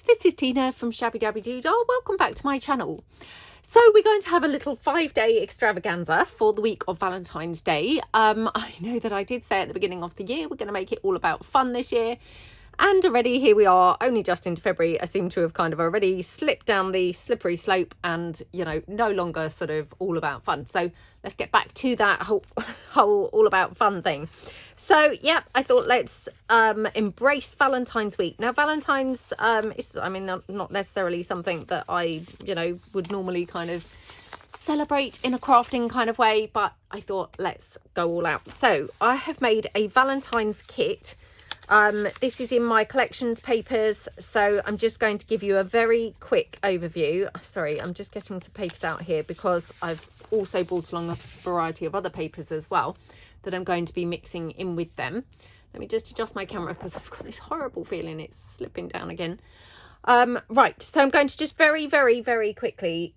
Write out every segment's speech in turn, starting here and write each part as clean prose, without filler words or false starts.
this is Tina from Shabbydabbydoodah. Welcome back to my channel. So we're going to have a little 5-day extravaganza for the week of Valentine's Day. I know that I did say at the beginning of the year we're going to make it all about fun this year, and already here we are, only just into February. I seem to have kind of already slipped down the slippery slope and, you know, no longer sort of all about fun. So let's get back to that whole all about fun thing. So yeah, I thought let's embrace Valentine's week. Now Valentine's is, I mean, not necessarily something that I, you know, would normally kind of celebrate in a crafting kind of way, but I thought let's go all out. So I have made a Valentine's kit. This is in my collections papers, so I'm just going to give you a very quick overview. Sorry, I'm just getting some papers out here because I've also brought along a variety of other papers as well that I'm going to be mixing in with them. Let me just adjust my camera because I've got this horrible feeling it's slipping down again. Right, so I'm going to just very quickly,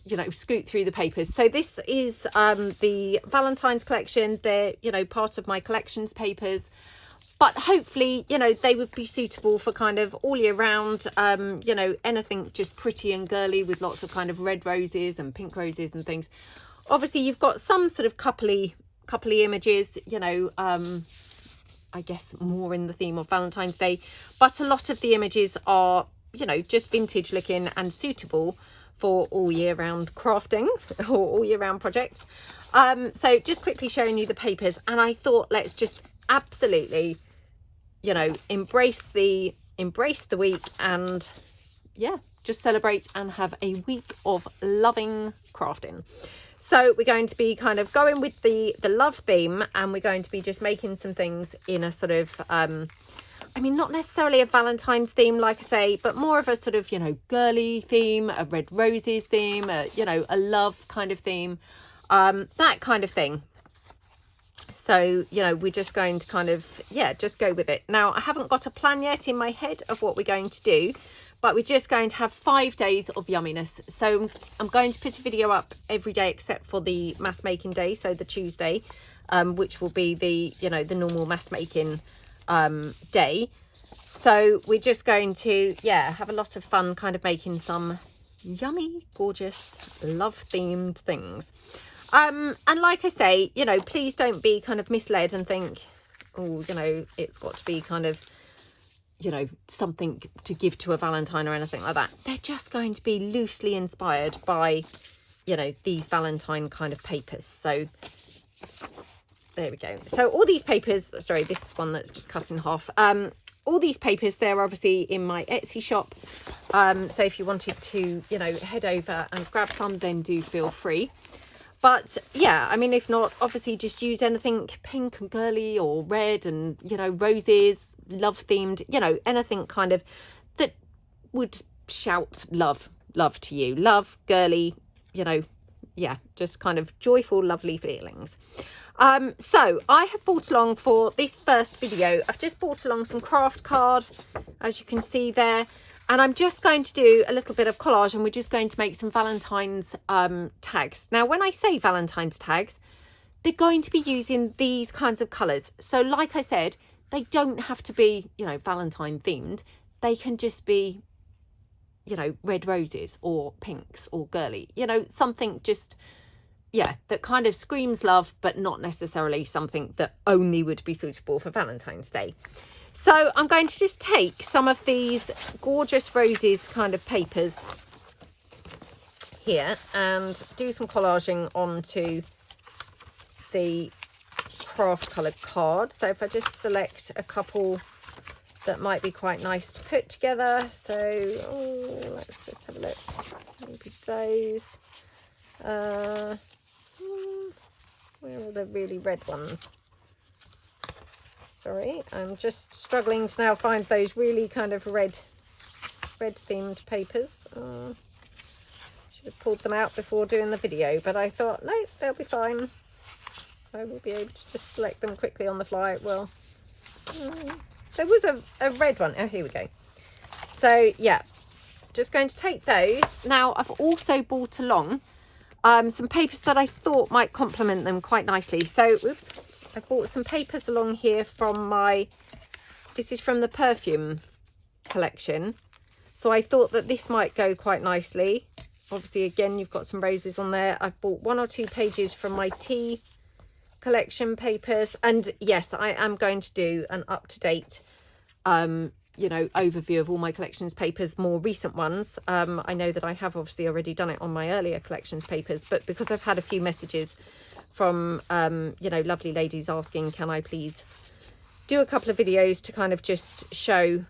you know, scoot through the papers. So this is the Valentine's collection. They're, you know, part of my collections papers, but hopefully, you know, they would be suitable for kind of all year round. You know, anything just pretty and girly with lots of kind of red roses and pink roses and things. Obviously you've got some sort of coupley images, you know, I guess more in the theme of Valentine's Day, but a lot of the images are, you know, just vintage looking and suitable for all year round crafting or all year round projects. So just quickly showing you the papers, and I thought let's just absolutely, you know, embrace the week and yeah, just celebrate and have a week of loving crafting. So we're going to be kind of going with the love theme, and we're going to be just making some things in a sort of, I mean, not necessarily a Valentine's theme, like I say, but more of a sort of, you know, girly theme, a red roses theme, you know, a love kind of theme, that kind of thing. So, you know, we're just going to kind of, yeah, just go with it. Now, I haven't got a plan yet in my head of what we're going to do, but we're just going to have 5 days of yumminess. So I'm going to put a video up every day except for the mass making day, so the Tuesday, which will be the, you know, the normal mass making day. So we're just going to, yeah, have a lot of fun kind of making some yummy, gorgeous, love themed things. And like I say, you know, please don't be kind of misled and think, oh, you know, it's got to be kind of, you know, something to give to a Valentine or anything like that. They're just going to be loosely inspired by, you know, these Valentine kind of papers. So there we go. So all these papers, sorry, this is one that's just cut in half. All these papers, they're obviously in my Etsy shop. So if you wanted to, you know, head over and grab some, then do feel free. But yeah, I mean, if not, obviously just use anything pink and girly or red and, you know, roses, love themed, you know, anything kind of that would shout love to you. Love, girly, you know, yeah, just kind of joyful, lovely feelings. So I have brought along for this first video, I've just brought along some craft card, as you can see there. And I'm just going to do a little bit of collage, and we're just going to make some Valentine's tags. Now, when I say Valentine's tags, they're going to be using these kinds of colours. So like I said, they don't have to be, you know, Valentine themed. They can just be, you know, red roses or pinks or girly, you know, something just, yeah, that kind of screams love, but not necessarily something that only would be suitable for Valentine's Day. So I'm going to just take some of these gorgeous roses kind of papers here and do some collaging onto the craft coloured card. So if I just select a couple that might be quite nice to put together. So let's just have a look. Maybe those. Where are the really red ones? Sorry, I'm just struggling to now find those really kind of red themed papers. Should have pulled them out before doing the video, but I thought, no, they'll be fine. I will be able to just select them quickly on the fly. Well, there was a red one. Oh, here we go. So yeah, just going to take those. Now I've also brought along some papers that I thought might complement them quite nicely. So, oops. I bought some papers along here from my, this is from the perfume collection. So I thought that this might go quite nicely. Obviously, again, you've got some roses on there. I've bought 1 or 2 pages from my tea collection papers. And yes, I am going to do an up-to-date, you know, overview of all my collections papers, more recent ones. I know that I have obviously already done it on my earlier collections papers, but because I've had a few messages from, you know, lovely ladies asking, can I please do a couple of videos to kind of just show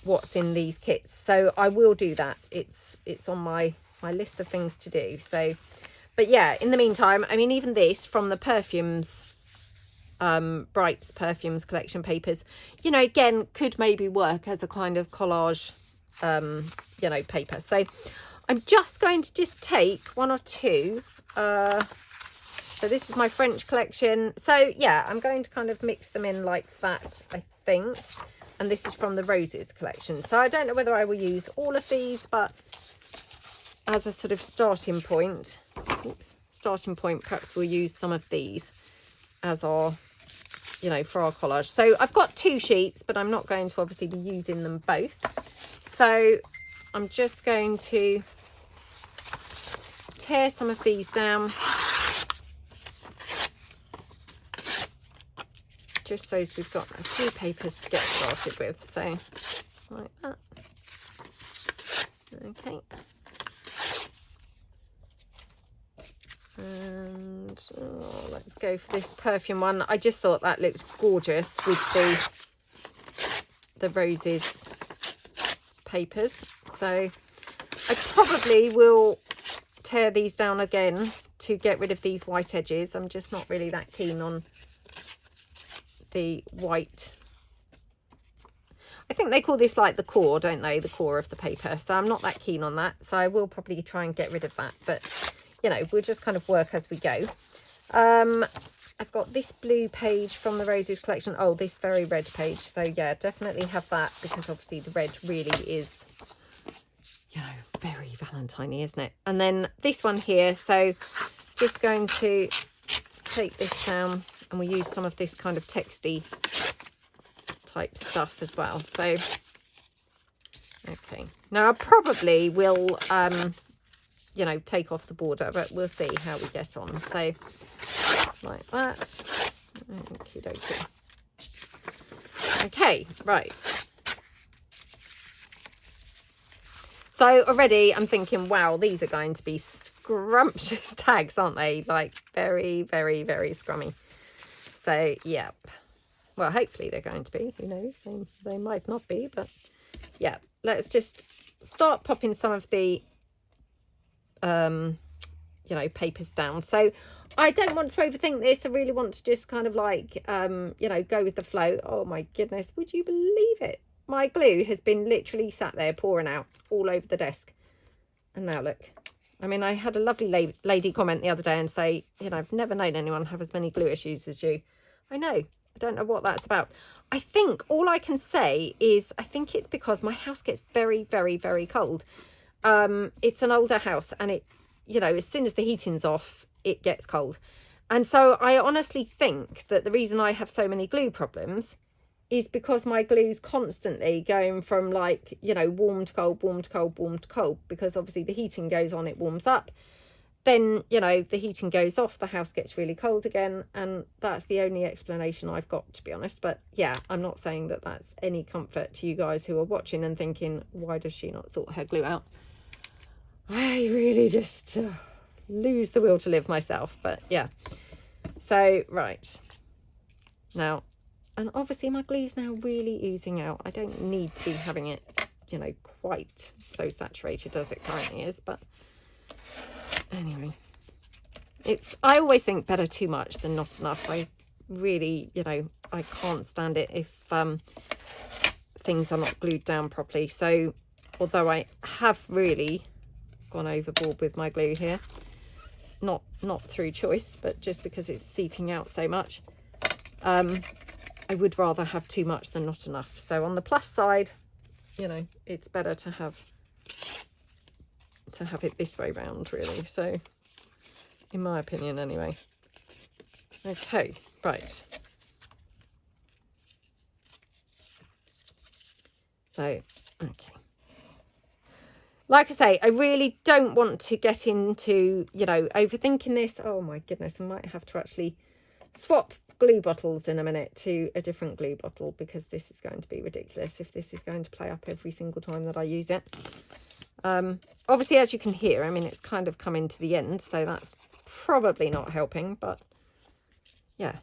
what's in these kits. So I will do that. It's on my list of things to do. So, but yeah, in the meantime, I mean, even this from the perfumes, Brights Perfumes collection papers, you know, again, could maybe work as a kind of collage, you know, paper. So I'm just going to just take 1 or 2. So this is my French collection. So yeah, I'm going to kind of mix them in like that, I think. And this is from the Roses collection. So I don't know whether I will use all of these, but as a sort of starting point, perhaps we'll use some of these as our, you know, for our collage. So I've got 2 sheets, but I'm not going to obviously be using them both. So I'm just going to tear some of these down, just so we've got a few papers to get started with. So like that. Okay. And let's go for this perfume one. I just thought that looked gorgeous with the Roses papers. So I probably will tear these down again to get rid of these white edges. I'm just not really that keen on the white. I think they call this like the core, don't they? The core of the paper. So I'm not that keen on that. So I will probably try and get rid of that. But, you know, we'll just kind of work as we go. I've got this blue page from the Roses collection. Oh, this very red page. So yeah, definitely have that, because obviously the red really is, you know, very Valentine-y, isn't it? And then this one here. So just going to take this down, and we'll use some of this kind of texty type stuff as well. So, okay. Now I probably will, you know, take off the border, but we'll see how we get on. So, like that. Okie dokie. Okay, right. So already I'm thinking, wow, these are going to be scrumptious tags, aren't they? Like very, very, very scrummy. So, yep. Well, hopefully they're going to be. Who knows? They might not be, but yeah. Let's just start popping some of the, you know, papers down. So I don't want to overthink this. I really want to just kind of like, you know, go with the flow. Oh my goodness, would you believe it? My glue has been literally sat there pouring out all over the desk. And now look. I mean, I had a lovely lady comment the other day and say, you know, I've never known anyone have as many glue issues as you. I know. I don't know what that's about. I think all I can say is I think it's because my house gets very, very, very cold. It's an older house, and it, you know, as soon as the heating's off, it gets cold. And so I honestly think that the reason I have so many glue problems is because my glue's constantly going from, like, you know, warm to cold, warm to cold, warm to cold, because obviously the heating goes on, it warms up. Then, you know, the heating goes off, the house gets really cold again, and that's the only explanation I've got, to be honest. But yeah, I'm not saying that that's any comfort to you guys who are watching and thinking, why does she not sort her glue out? I really just lose the will to live myself. But yeah, so right now, and obviously my glue's now really oozing out. I don't need to be having it, you know, quite so saturated as it currently is, but anyway, I always think better too much than not enough. I really, you know, I can't stand it if things are not glued down properly. So although I have really gone overboard with my glue here, not through choice, but just because it's seeping out so much, I would rather have too much than not enough. So on the plus side, you know, it's better to have it this way round, really. So in my opinion anyway. Okay, right. So, okay. like I say, I really don't want to get into, you know, overthinking this. Oh my goodness, I might have to actually swap glue bottles in a minute to a different glue bottle, because this is going to be ridiculous if this is going to play up every single time that I use it. Obviously, as you can hear, I mean, it's kind of coming to the end, so that's probably not helping, but yeah,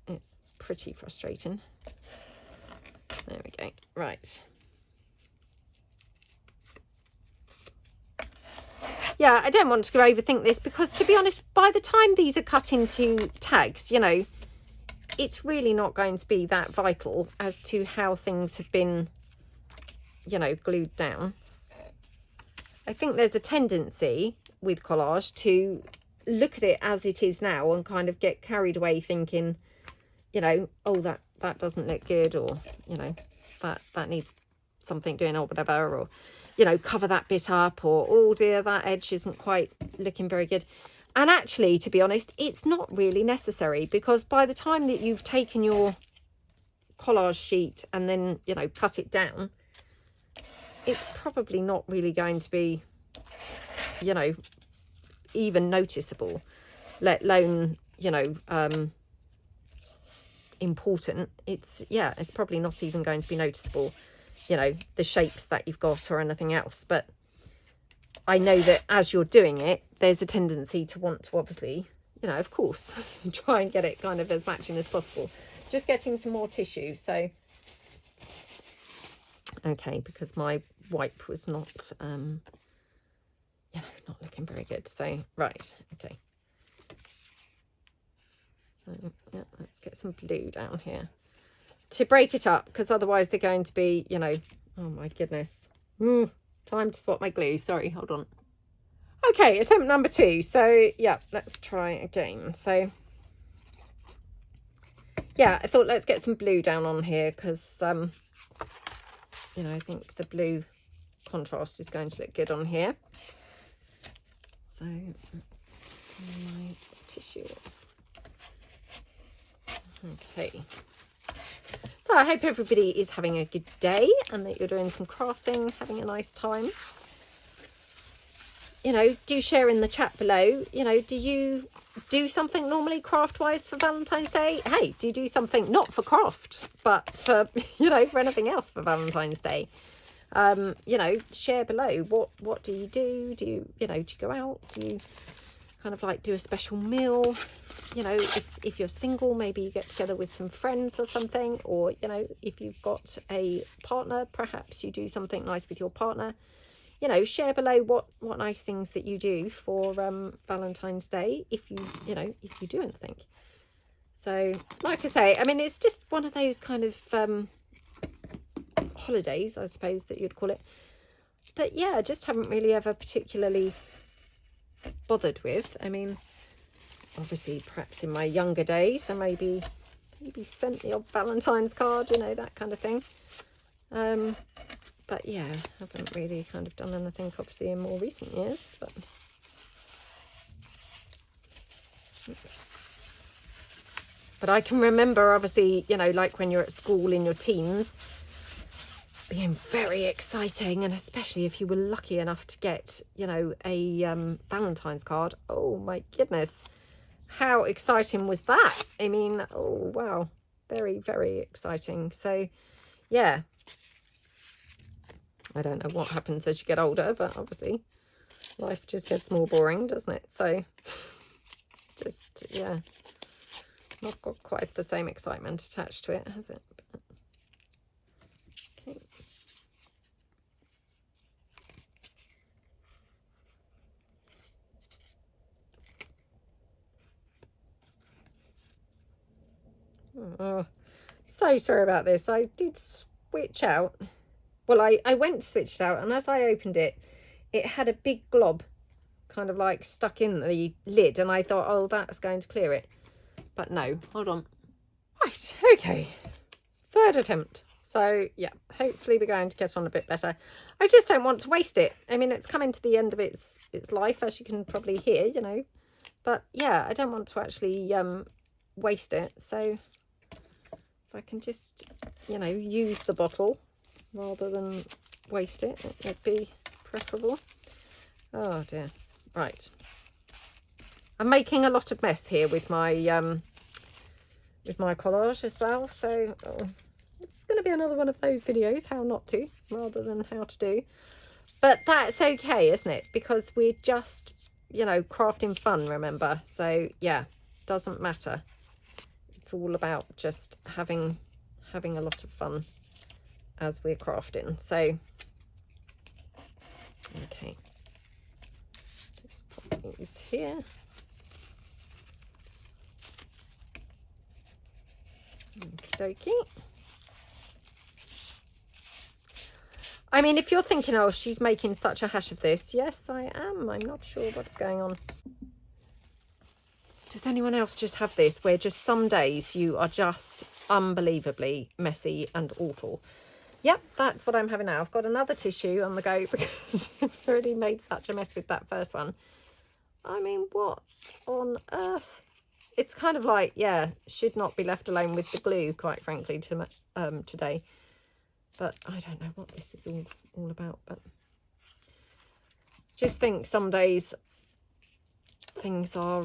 it's pretty frustrating. There we go. Right. Yeah, I don't want to overthink this, because to be honest, by the time these are cut into tags, you know, it's really not going to be that vital as to how things have been, you know, glued down. I think there's a tendency with collage to look at it as it is now and kind of get carried away thinking, you know, oh, that doesn't look good, or, you know, that needs something doing, or whatever, or, you know, cover that bit up, or, oh dear, that edge isn't quite looking very good. And actually, to be honest, it's not really necessary, because by the time that you've taken your collage sheet and then, you know, cut it down, it's probably not really going to be, you know, even noticeable, let alone, you know, important. It's probably not even going to be noticeable, you know, the shapes that you've got or anything else. But I know that as you're doing it, there's a tendency to want to, obviously, you know, of course, try and get it kind of as matching as possible. Just getting some more tissue. So, okay, because my wipe was not, you know, not looking very good. So, right, okay. So, yeah, let's get some blue down here to break it up, because otherwise they're going to be, you know, oh my goodness. Time to swap my glue. Sorry, hold on. Okay, attempt number 2. So, yeah, let's try again. So, yeah, I thought let's get some blue down on here, because, you know, I think the blue contrast is going to look good on here. So, my tissue. Okay. So I hope everybody is having a good day, and that you're doing some crafting, having a nice time. You know, do share in the chat below. You know, do you do something normally craft-wise for Valentine's Day? Hey, do you do something not for craft, but for, you know, for anything else for Valentine's Day? You know, share below. What do you do? Do you, you know, do you go out? Do you kind of like do a special meal? You know, if you're single, maybe you get together with some friends or something, or, you know, if you've got a partner, perhaps you do something nice with your partner. You know, share below what nice things that you do for Valentine's Day, if you know, if you do anything. So, like I say, I mean, it's just one of those kind of holidays, I suppose that you'd call it, that, yeah, I just haven't really ever particularly bothered with. I mean, obviously, perhaps in my younger days, I maybe sent the odd Valentine's card, you know, that kind of thing. But yeah, I haven't really kind of done anything, obviously, in more recent years. But I can remember, obviously, you know, like when you're at school in your teens, being very exciting, and especially if you were lucky enough to get, you know, a Valentine's card. Oh my goodness, how exciting was that? I mean, oh wow, very, very exciting. So yeah, I don't know what happens as you get older, but obviously life just gets more boring, doesn't it? So just, yeah, not got quite the same excitement attached to it, has it? Okay. Oh, so sorry about this. I did switch out. Well, I went to switch it out, and as I opened it, it had a big glob kind of like stuck in the lid, and I thought, oh, that's going to clear it. But no, hold on. Right, okay. 3rd attempt. So, yeah, hopefully we're going to get on a bit better. I just don't want to waste it. I mean, it's coming to the end of its life, as you can probably hear, you know. But, yeah, I don't want to actually waste it. So, if I can just, you know, use the bottle rather than waste it, it'd be preferable. Oh dear. Right. I'm making a lot of mess here with my collage as well. So it's going to be another one of those videos, how not to, rather than how to do. But that's okay, isn't it? Because we're just, you know, crafting fun, remember? So yeah, doesn't matter. It's all about just having a lot of fun as we're crafting. So okay, just put these here. Okie dokie. I mean, if you're thinking, oh, she's making such a hash of this, yes, I am. I'm not sure what's going on. Does anyone else just have this, where just some days you are just unbelievably messy and awful? Yep, that's what I'm having now. I've got another tissue on the go because I've already made such a mess with that first one. I mean, what on earth? It's kind of like, yeah, should not be left alone with the glue, quite frankly, today. But I don't know what this is all about. But just think some days things are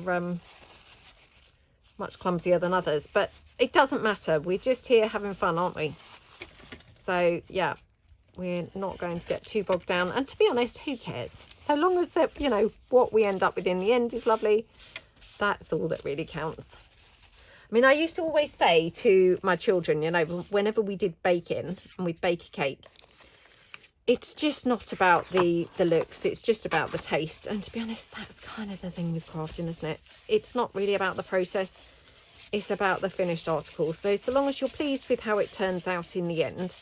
much clumsier than others. But it doesn't matter. We're just here having fun, aren't we? So, yeah, we're not going to get too bogged down. And to be honest, who cares? So long as, you know, what we end up with in the end is lovely. That's all that really counts. I mean, I used to always say to my children, you know, whenever we did baking and we'd bake a cake, it's just not about the looks, it's just about the taste. And to be honest, that's kind of the thing with crafting, isn't it? It's not really about the process, it's about the finished article. So long as you're pleased with how it turns out in the end,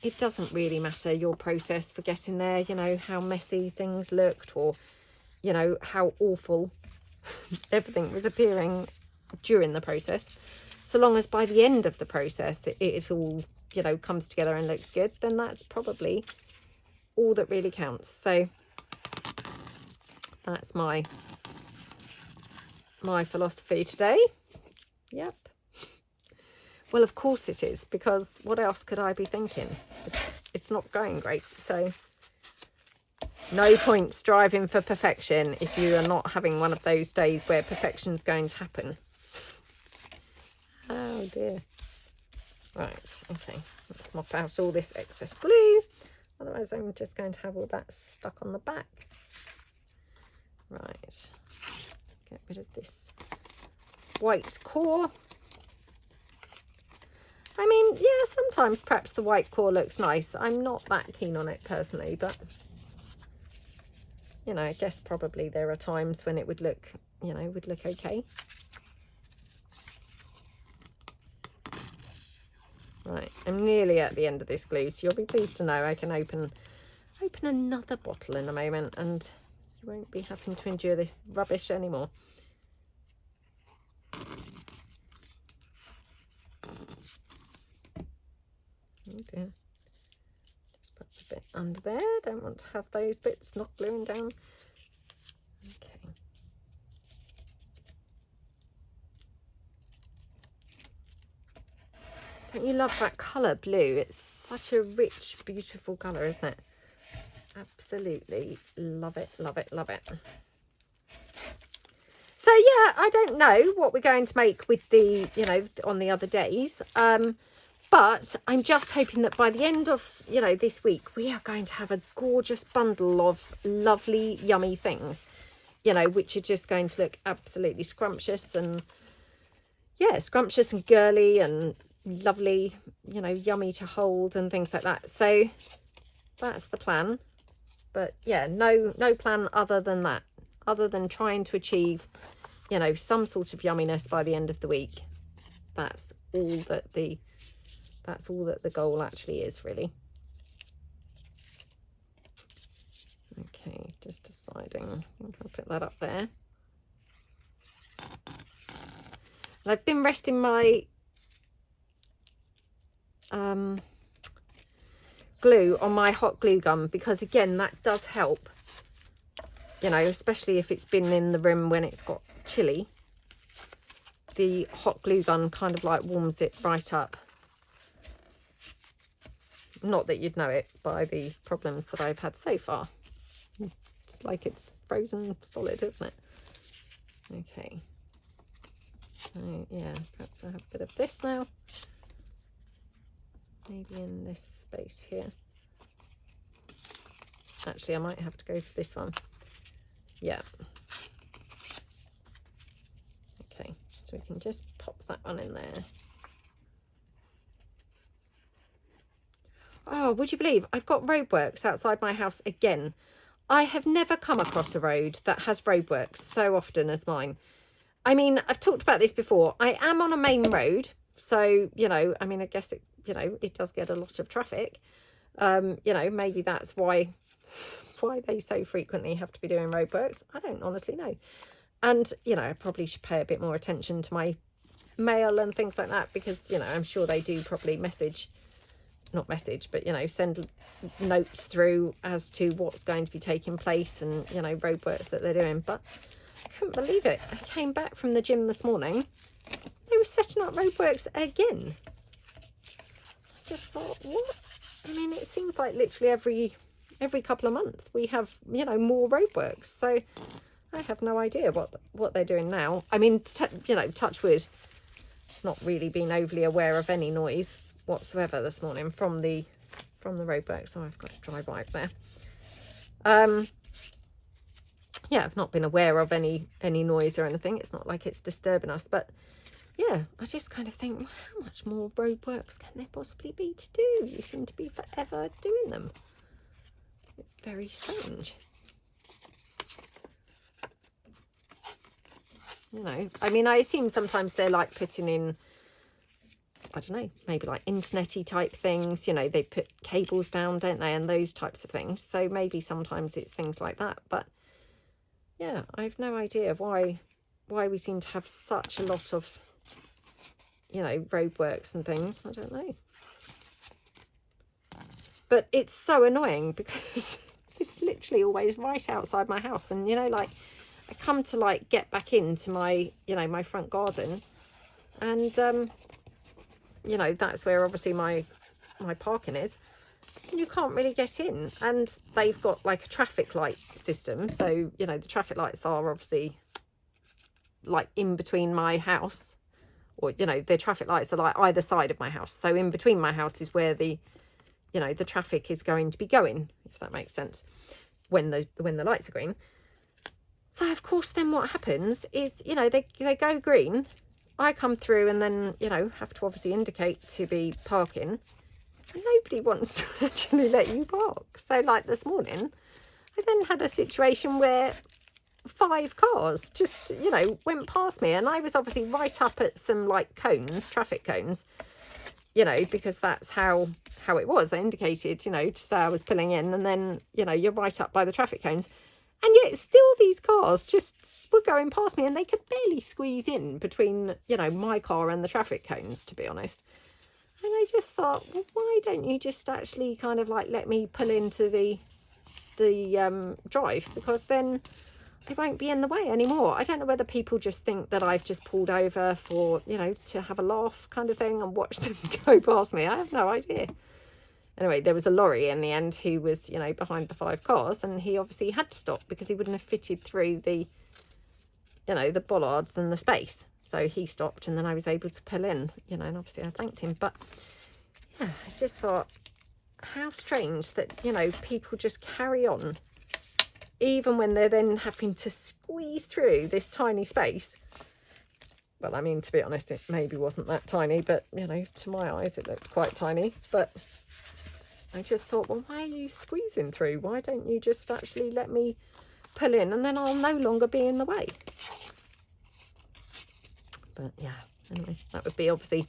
it doesn't really matter your process for getting there, you know, how messy things looked, or, you know, how awful everything was appearing during the process. So long as by the end of the process it all, you know, comes together and looks good, then that's probably all that really counts. So that's my philosophy today. Yep. Well, of course it is, because what else could I be thinking? It's not going great, so no point striving for perfection if you are not having one of those days where perfection's going to happen. Oh dear. Right, okay, let's mop out all this excess glue, otherwise I'm just going to have all that stuck on the back. Right, get rid of this white core. I mean, yeah, sometimes perhaps the white core looks nice. I'm not that keen on it personally, but you know, I guess probably there are times when it would look, you know, would look okay. Right, I'm nearly at the end of this glue, so you'll be pleased to know I can open another bottle in a moment, and you won't be having to endure this rubbish anymore. Oh dear. Just put a bit under there. Don't want to have those bits not gluing down. Okay. Don't you love that colour blue? It's such a rich, beautiful colour, isn't it? Absolutely love it, love it, love it. So yeah, I don't know what we're going to make with the, you know, on the other days. But I'm just hoping that by the end of, you know, this week, we are going to have a gorgeous bundle of lovely, yummy things, you know, which are just going to look absolutely scrumptious and, yeah, scrumptious and girly and lovely, you know, yummy to hold and things like that. So that's the plan. But yeah, no plan other than that, other than trying to achieve, you know, some sort of yumminess by the end of the week. That's all that the goal actually is, really. Okay, just deciding. I think I'll put that up there. And I've been resting my glue on my hot glue gun, because again, that does help, you know, especially if it's been in the room when it's got chilly. The hot glue gun kind of like warms it right up. Not that you'd know it by the problems that I've had so far, It's like it's frozen solid, isn't it? Okay. So yeah, perhaps I'll have a bit of this now. Maybe in this space here. Actually, I might have to go for this one. Yeah. Okay, so we can just pop that one in there. Oh, would you believe I've got roadworks outside my house again? I have never come across a road that has roadworks so often as mine. I mean, I've talked about this before. I am on a main road, so, you know, I mean, I guess it, you know, it does get a lot of traffic. You know, maybe that's why they so frequently have to be doing roadworks. I don't honestly know. And, you know, I probably should pay a bit more attention to my mail and things like that, because, you know, I'm sure they do probably not message, but, you know, send notes through as to what's going to be taking place and, you know, roadworks that they're doing. But I couldn't believe it. I came back from the gym this morning. They were setting up roadworks again. I just thought, what? I mean, it seems like literally every couple of months we have, you know, more roadworks. So I have no idea what they're doing now. I mean, you know, touch wood, not really been overly aware of any noise whatsoever this morning from the roadworks. So I've got a dry wipe there. Yeah, I've not been aware of any noise or anything. It's not like it's disturbing us, but yeah, I just kind of think, well, how much more roadworks can there possibly be to do? You seem to be forever doing them. It's very strange. You know, I mean, I assume sometimes they're like putting in, I don't know, maybe like internet-y type things. You know, they put cables down, don't they, and those types of things. So maybe sometimes it's things like that. But yeah, I have no idea why we seem to have such a lot of, you know, roadworks and things. I don't know. But it's so annoying because it's literally always right outside my house. And, you know, like, I come to, like, get back into my, you know, my front garden. And, you know, that's where obviously my parking is. And you can't really get in. And they've got, like, a traffic light system. So, you know, the traffic lights are obviously, like, in between my house. Or, you know, the traffic lights are, like, either side of my house. So in between my house is where the, you know, the traffic is going to be going, if that makes sense, when the lights are green. So, of course, then what happens is, you know, they go green. I come through and then, you know, have to obviously indicate to be parking. And nobody wants to actually let you park. So, like this morning, I then had a situation where 5 cars just, you know, went past me. And I was obviously right up at some, like, cones, traffic cones, you know, because that's how it was. I indicated, you know, to say I was pulling in. And then, you know, you're right up by the traffic cones. And yet still these cars just were going past me and they could barely squeeze in between, you know, my car and the traffic cones, to be honest. And I just thought, well, why don't you just actually kind of like let me pull into the drive, because then I won't be in the way anymore. I don't know whether people just think that I've just pulled over for, you know, to have a laugh kind of thing and watch them go past me. I have no idea. Anyway, there was a lorry in the end who was, you know, behind the 5 cars, and he obviously had to stop because he wouldn't have fitted through the, you know, the bollards and the space. So he stopped and then I was able to pull in, you know, and obviously I thanked him. But yeah, I just thought, how strange that, you know, people just carry on, even when they're then having to squeeze through this tiny space. Well, I mean, to be honest, it maybe wasn't that tiny, but, you know, to my eyes, it looked quite tiny. But I just thought, well, why are you squeezing through? Why don't you just actually let me pull in and then I'll no longer be in the way? But yeah, anyway, that would be obviously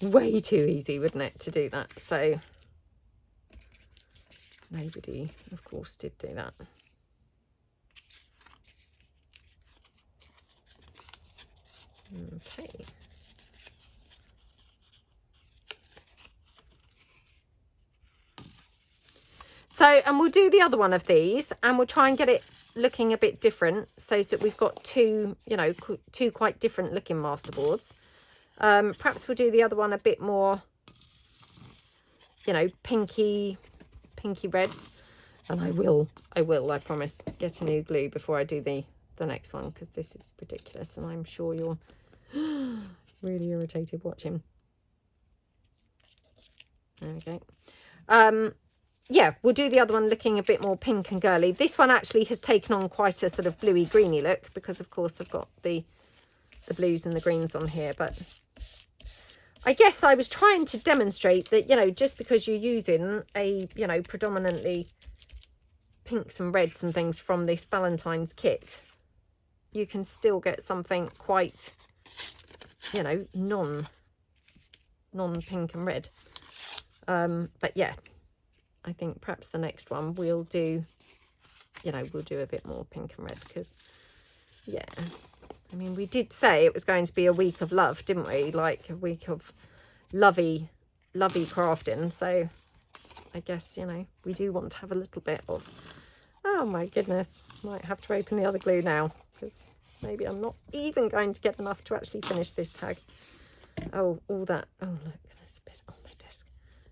way too easy, wouldn't it, to do that? So nobody, of course, did do that. Okay. So, and we'll do the other one of these and we'll try and get it looking a bit different so that we've got two, you know, 2 quite different looking masterboards. Perhaps we'll do the other one a bit more, you know, pinky red. And I promise, get a new glue before I do the next one, because this is ridiculous and I'm sure you're really irritated watching. There we go. Yeah, we'll do the other one looking a bit more pink and girly. This one actually has taken on quite a sort of bluey greeny look, because of course I've got the blues and the greens on here. But I guess I was trying to demonstrate that, you know, just because you're using a, you know, predominantly pinks and reds and things from this Valentine's kit, you can still get something quite, you know, non-pink and red. But yeah, I think perhaps the next one we'll do, you know, we'll do a bit more pink and red, because, yeah, I mean, we did say it was going to be a week of love, didn't we? Like a week of lovey crafting. So I guess, you know, we do want to have a little bit of, oh my goodness, might have to open the other glue now, because maybe I'm not even going to get enough to actually finish this tag. Oh, all that, oh look, there's a bit on my desk.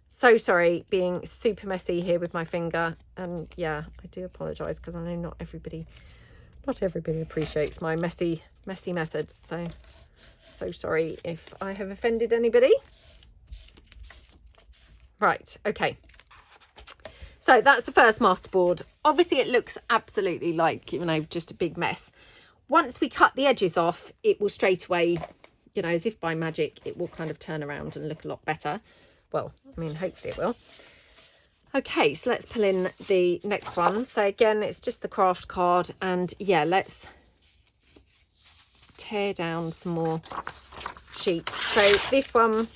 So sorry, being super messy here with my finger, and yeah, I do apologise, because I know not everybody appreciates my messy methods, so sorry if I have offended anybody. Right, okay, so that's the first masterboard. Obviously it looks absolutely like, you know, just a big mess. Once we cut the edges off, it will straight away, you know, as if by magic, it will kind of turn around and look a lot better. Well, I mean, hopefully it will. Okay, so let's pull in the next one. So again, it's just the craft card, and yeah, let's tear down some more sheets. So this one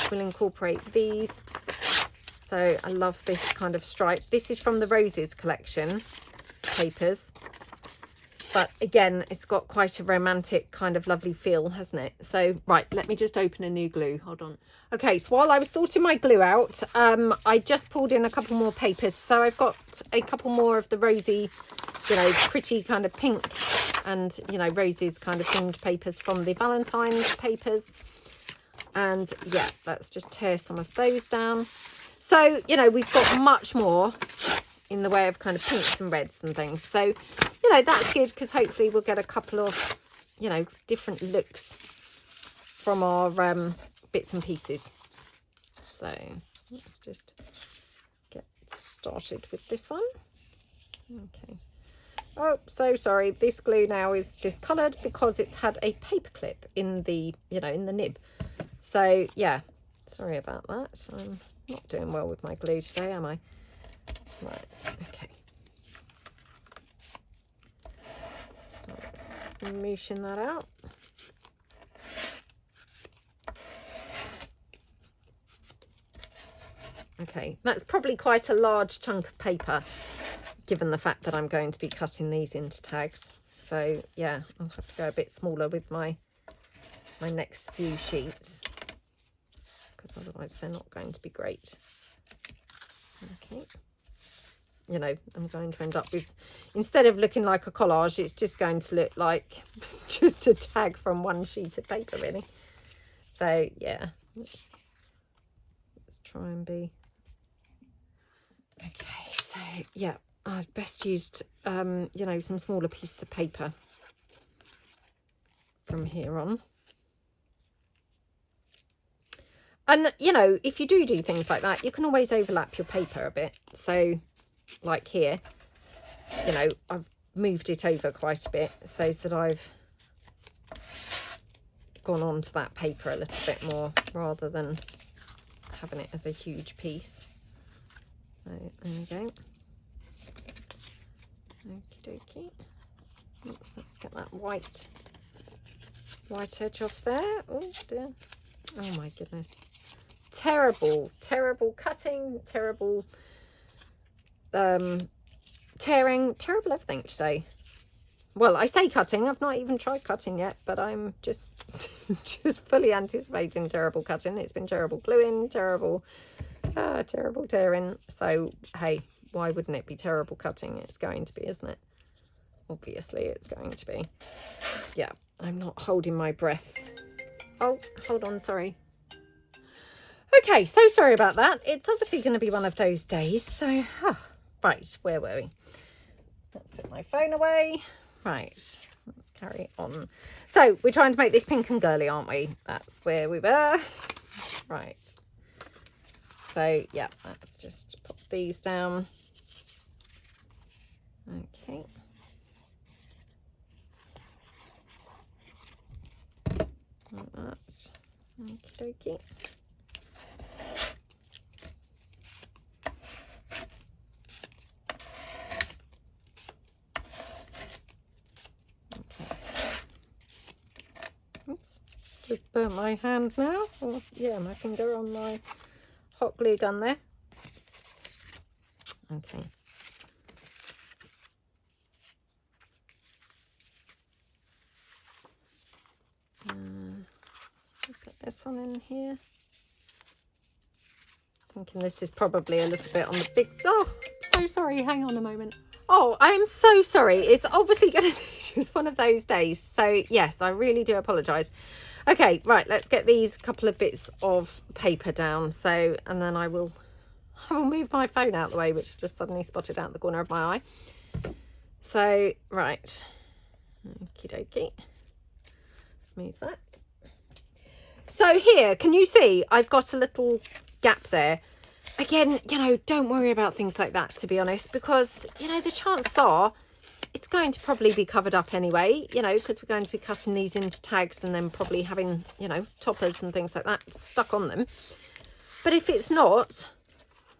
will incorporate these. So I love this kind of stripe. This is from the Roses collection papers. But again, it's got quite a romantic kind of lovely feel, hasn't it? So, right, let me just open a new glue. Hold on. Okay, so while I was sorting my glue out, I just pulled in a couple more papers. So I've got a couple more of the rosy, you know, pretty kind of pink and, you know, roses kind of themed papers from the Valentine's papers. And yeah, let's just tear some of those down. So, you know, we've got much more in the way of kind of pinks and reds and things. So, you know, that's good, because hopefully we'll get a couple of, you know, different looks from our bits and pieces. So let's just get started with this one. Okay. Oh, so sorry. This glue now is discoloured because it's had a paper clip in the, you know, in the nib. So yeah, sorry about that. I'm not doing well with my glue today, am I? Right, okay. Start smooshing that out. Okay, that's probably quite a large chunk of paper, given the fact that I'm going to be cutting these into tags. So yeah, I'll have to go a bit smaller with my next few sheets, because otherwise they're not going to be great. Okay. You know, I'm going to end up with, instead of looking like a collage, it's just going to look like just a tag from one sheet of paper, really. So yeah, let's try and be okay. So yeah, I've best used you know, some smaller pieces of paper from here on. And you know, if you do things like that, you can always overlap your paper a bit. So like here, you know, I've moved it over quite a bit so that I've gone on to that paper a little bit more, rather than having it as a huge piece. So there we go. Okie dokie. Let's get that white edge off there. Oh dear. Oh my goodness. Terrible cutting, terrible tearing, terrible everything today. Well, I say cutting, I've not even tried cutting yet, but I'm just fully anticipating terrible cutting. It's been terrible gluing, terrible tearing. So hey, why wouldn't it be terrible cutting? It's going to be, isn't it? Obviously it's going to be. Yeah, I'm not holding my breath. Oh, hold on, sorry. Okay, so sorry about that. It's obviously going to be one of those days. So Right, where were we? Let's put my phone away. Right, let's carry on. So we're trying to make this pink and girly, aren't we? That's where we were. Right. So yeah, let's just pop these down. Okay. Like that. Okie dokie. Oops, just burnt my hand now. Or, yeah, my finger on my hot glue gun there. Okay. Put this one in here. Thinking this is probably a little bit on the big... Oh, so sorry. Hang on a moment. Oh, I am so sorry. It's obviously going to be just one of those days. So, yes, I really do apologise. Okay, right, let's get these couple of bits of paper down. So, and then I will move my phone out of the way, which I just suddenly spotted out the corner of my eye. So, right. Okie dokie. Let's move that. So here, can you see I've got a little gap there? Again, you know, don't worry about things like that, to be honest, because, you know, the chances are it's going to probably be covered up anyway, you know, because we're going to be cutting these into tags and then probably having, you know, toppers and things like that stuck on them. But if it's not,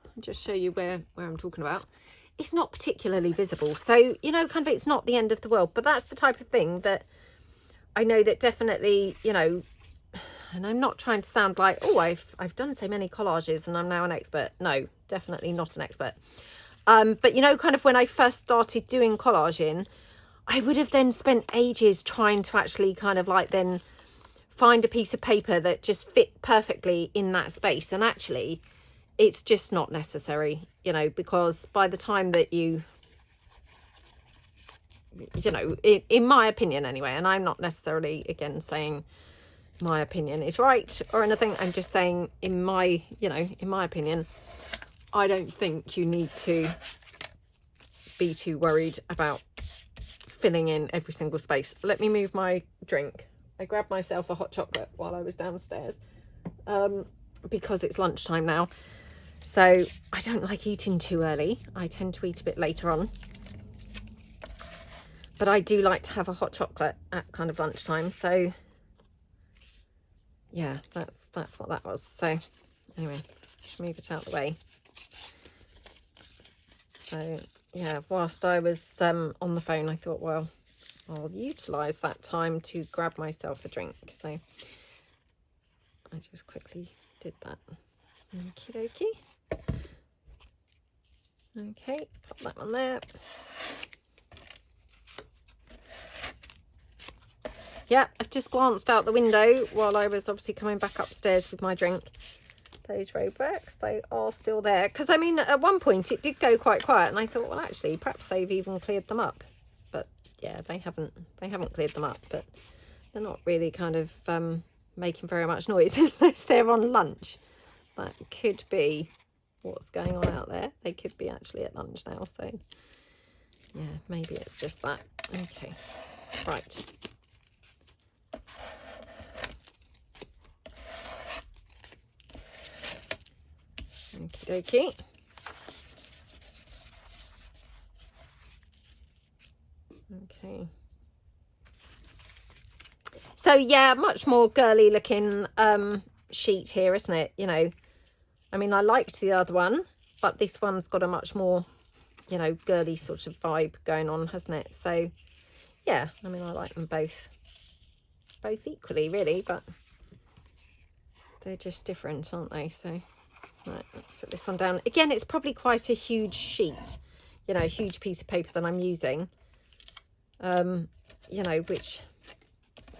I'll just show you where I'm talking about. It's not particularly visible. So, you know, kind of it's not the end of the world. But that's the type of thing that I know that definitely, you know, and I'm not trying to sound like, oh, I've done so many collages and I'm now an expert. No, definitely not an expert. But, you know, kind of when I first started doing collaging, I would have then spent ages trying to actually kind of like then find a piece of paper that just fit perfectly in that space. And actually, it's just not necessary, you know, because by the time that you know, in my opinion anyway, and I'm not necessarily, again, saying my opinion is right or anything. I'm just saying in my, you know, in my opinion, I don't think you need to be too worried about filling in every single space. Let me move my drink. I grabbed myself a hot chocolate while I was downstairs because it's lunchtime now. So I don't like eating too early. I tend to eat a bit later on. But I do like to have a hot chocolate at kind of lunchtime. So yeah, that's what that was. So anyway, just move it out of the way. So yeah, whilst I was on the phone, I thought, well, I'll utilise that time to grab myself a drink. So I just quickly did that. Okie dokie. Okay, pop that one there. Yeah, I've just glanced out the window while I was obviously coming back upstairs with my drink. Those roadworks, they are still there. Because, I mean, at one point it did go quite quiet. And I thought, well, actually, perhaps they've even cleared them up. But, yeah, they haven't cleared them up. But they're not really kind of making very much noise unless they're on lunch. That could be what's going on out there. They could be actually at lunch now. So, yeah, maybe it's just that. Okay, right. Okie dokie. Okay. So yeah, much more girly looking sheet here, isn't it? You know, I mean, I liked the other one, but this one's got a much more, you know, girly sort of vibe going on, hasn't it? So yeah, I mean, I like them both equally, really, but they're just different, aren't they? So right, let's put this one down. Again, it's probably quite a huge sheet, you know, a huge piece of paper that I'm using. You know, which,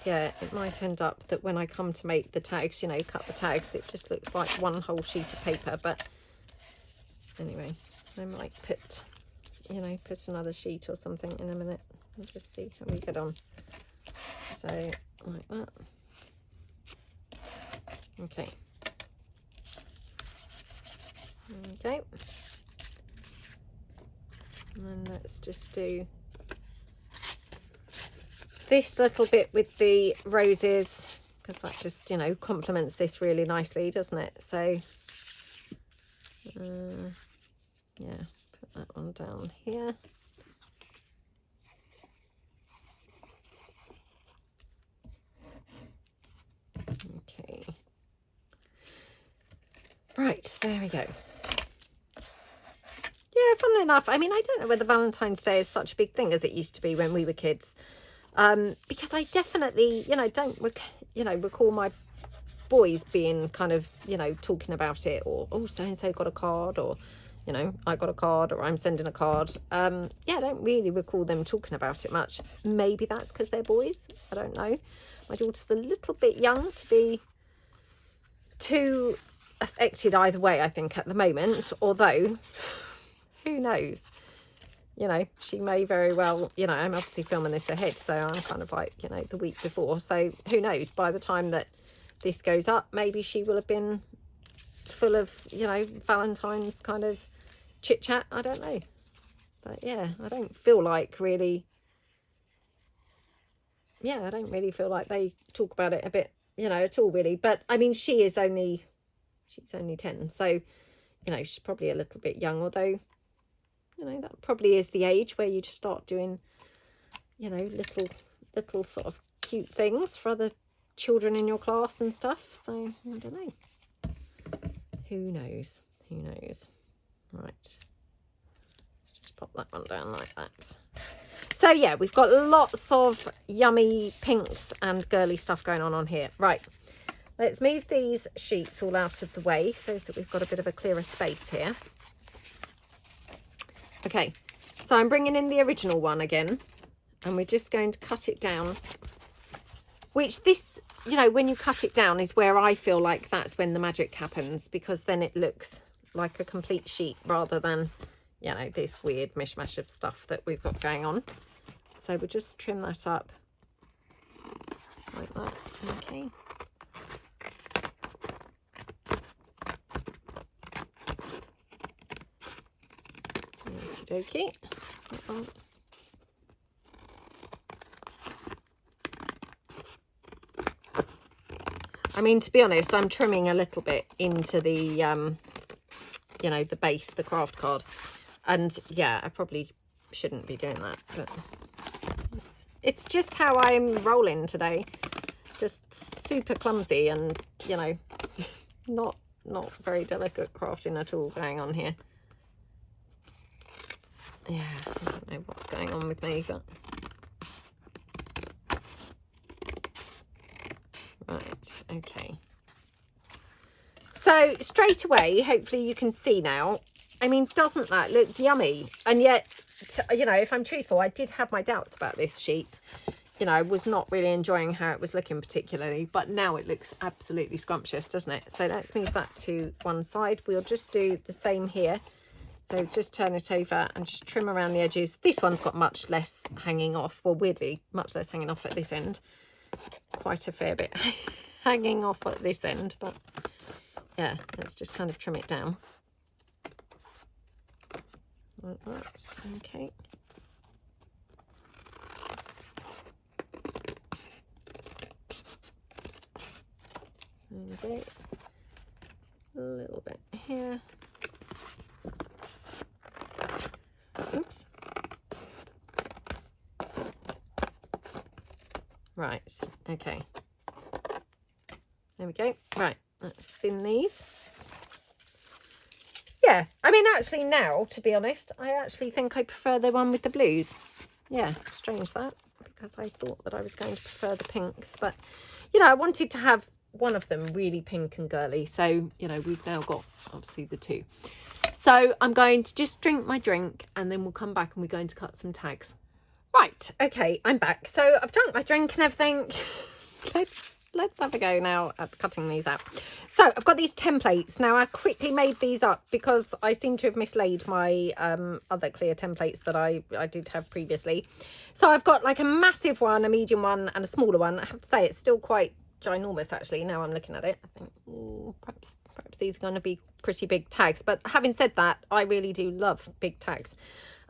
yeah, it might end up that when I come to make the tags, you know, cut the tags, it just looks like one whole sheet of paper. But anyway, I might put, you know, put another sheet or something in a minute. We'll just see how we get on. So, like that. Okay. Okay. And then let's just do this little bit with the roses, because that just, you know, complements this really nicely, doesn't it? So, yeah, put that one down here. Okay. Right, there we go. Yeah, funnily enough, I mean, I don't know whether Valentine's Day is such a big thing as it used to be when we were kids. Because I definitely, you know, don't, you know, recall my boys being kind of, you know, talking about it, or, oh, so-and-so got a card, or, you know, I got a card, or I'm sending a card. Yeah, I don't really recall them talking about it much. Maybe that's because they're boys. I don't know. My daughter's a little bit young to be too affected either way, I think, at the moment, although, who knows? You know, she may very well, you know, I'm obviously filming this ahead, so I'm kind of like, you know, the week before. So who knows, by the time that this goes up, maybe she will have been full of, you know, Valentine's kind of chit chat. I don't know. But yeah, I don't feel like really, yeah, I don't really feel like they talk about it a bit, you know, at all really. But I mean, she's only 10. So, you know, she's probably a little bit young, although, you know, that probably is the age where you just start doing, you know, little sort of cute things for other children in your class and stuff. So I don't know. Who knows? Who knows? Right. Let's just pop that one down like that. So yeah, we've got lots of yummy pinks and girly stuff going on here. Right. Let's move these sheets all out of the way so that we've got a bit of a clearer space here. Okay, so I'm bringing in the original one again, and we're just going to cut it down, which this, you know, when you cut it down is where I feel like that's when the magic happens, because then it looks like a complete sheet rather than, you know, this weird mishmash of stuff that we've got going on. So we'll just trim that up like that. Okay. Okie dokie. I mean, to be honest, I'm trimming a little bit into the, you know, the base, the craft card. And yeah, I probably shouldn't be doing that, but it's just how I'm rolling today. Just super clumsy and, you know, not very delicate crafting at all going on here. Yeah, I don't know what's going on with me, but right, okay. So straight away, hopefully you can see now, I mean, doesn't that look yummy? And yet, you know, if I'm truthful, I did have my doubts about this sheet. You know, I was not really enjoying how it was looking particularly, but now it looks absolutely scrumptious, doesn't it? So let's move that to one side. We'll just do the same here. So just turn it over and just trim around the edges. This one's got much less hanging off. Well, weirdly, much less hanging off at this end. Quite a fair bit hanging off at this end. But yeah, let's just kind of trim it down. Like that. Okay. There we go. A little bit here. Oops. Right, okay. There we go. Right, let's thin these. Yeah, I mean, actually now, to be honest, I actually think I prefer the one with the blues. Yeah, strange that, because I thought that I was going to prefer the pinks. But, you know, I wanted to have one of them really pink and girly. So, you know, we've now got, obviously, the two. So I'm going to just drink my drink and then we'll come back and we're going to cut some tags. Right, okay, I'm back. So I've drunk my drink and everything. Let's have a go now at cutting these out. So I've got these templates. Now I quickly made these up because I seem to have mislaid my other clear templates that I did have previously. So I've got like a massive one, a medium one and a smaller one. I have to say it's still quite ginormous actually. Now I'm looking at it, I think perhaps these are going to be pretty big tags. But having said that, I really do love big tags.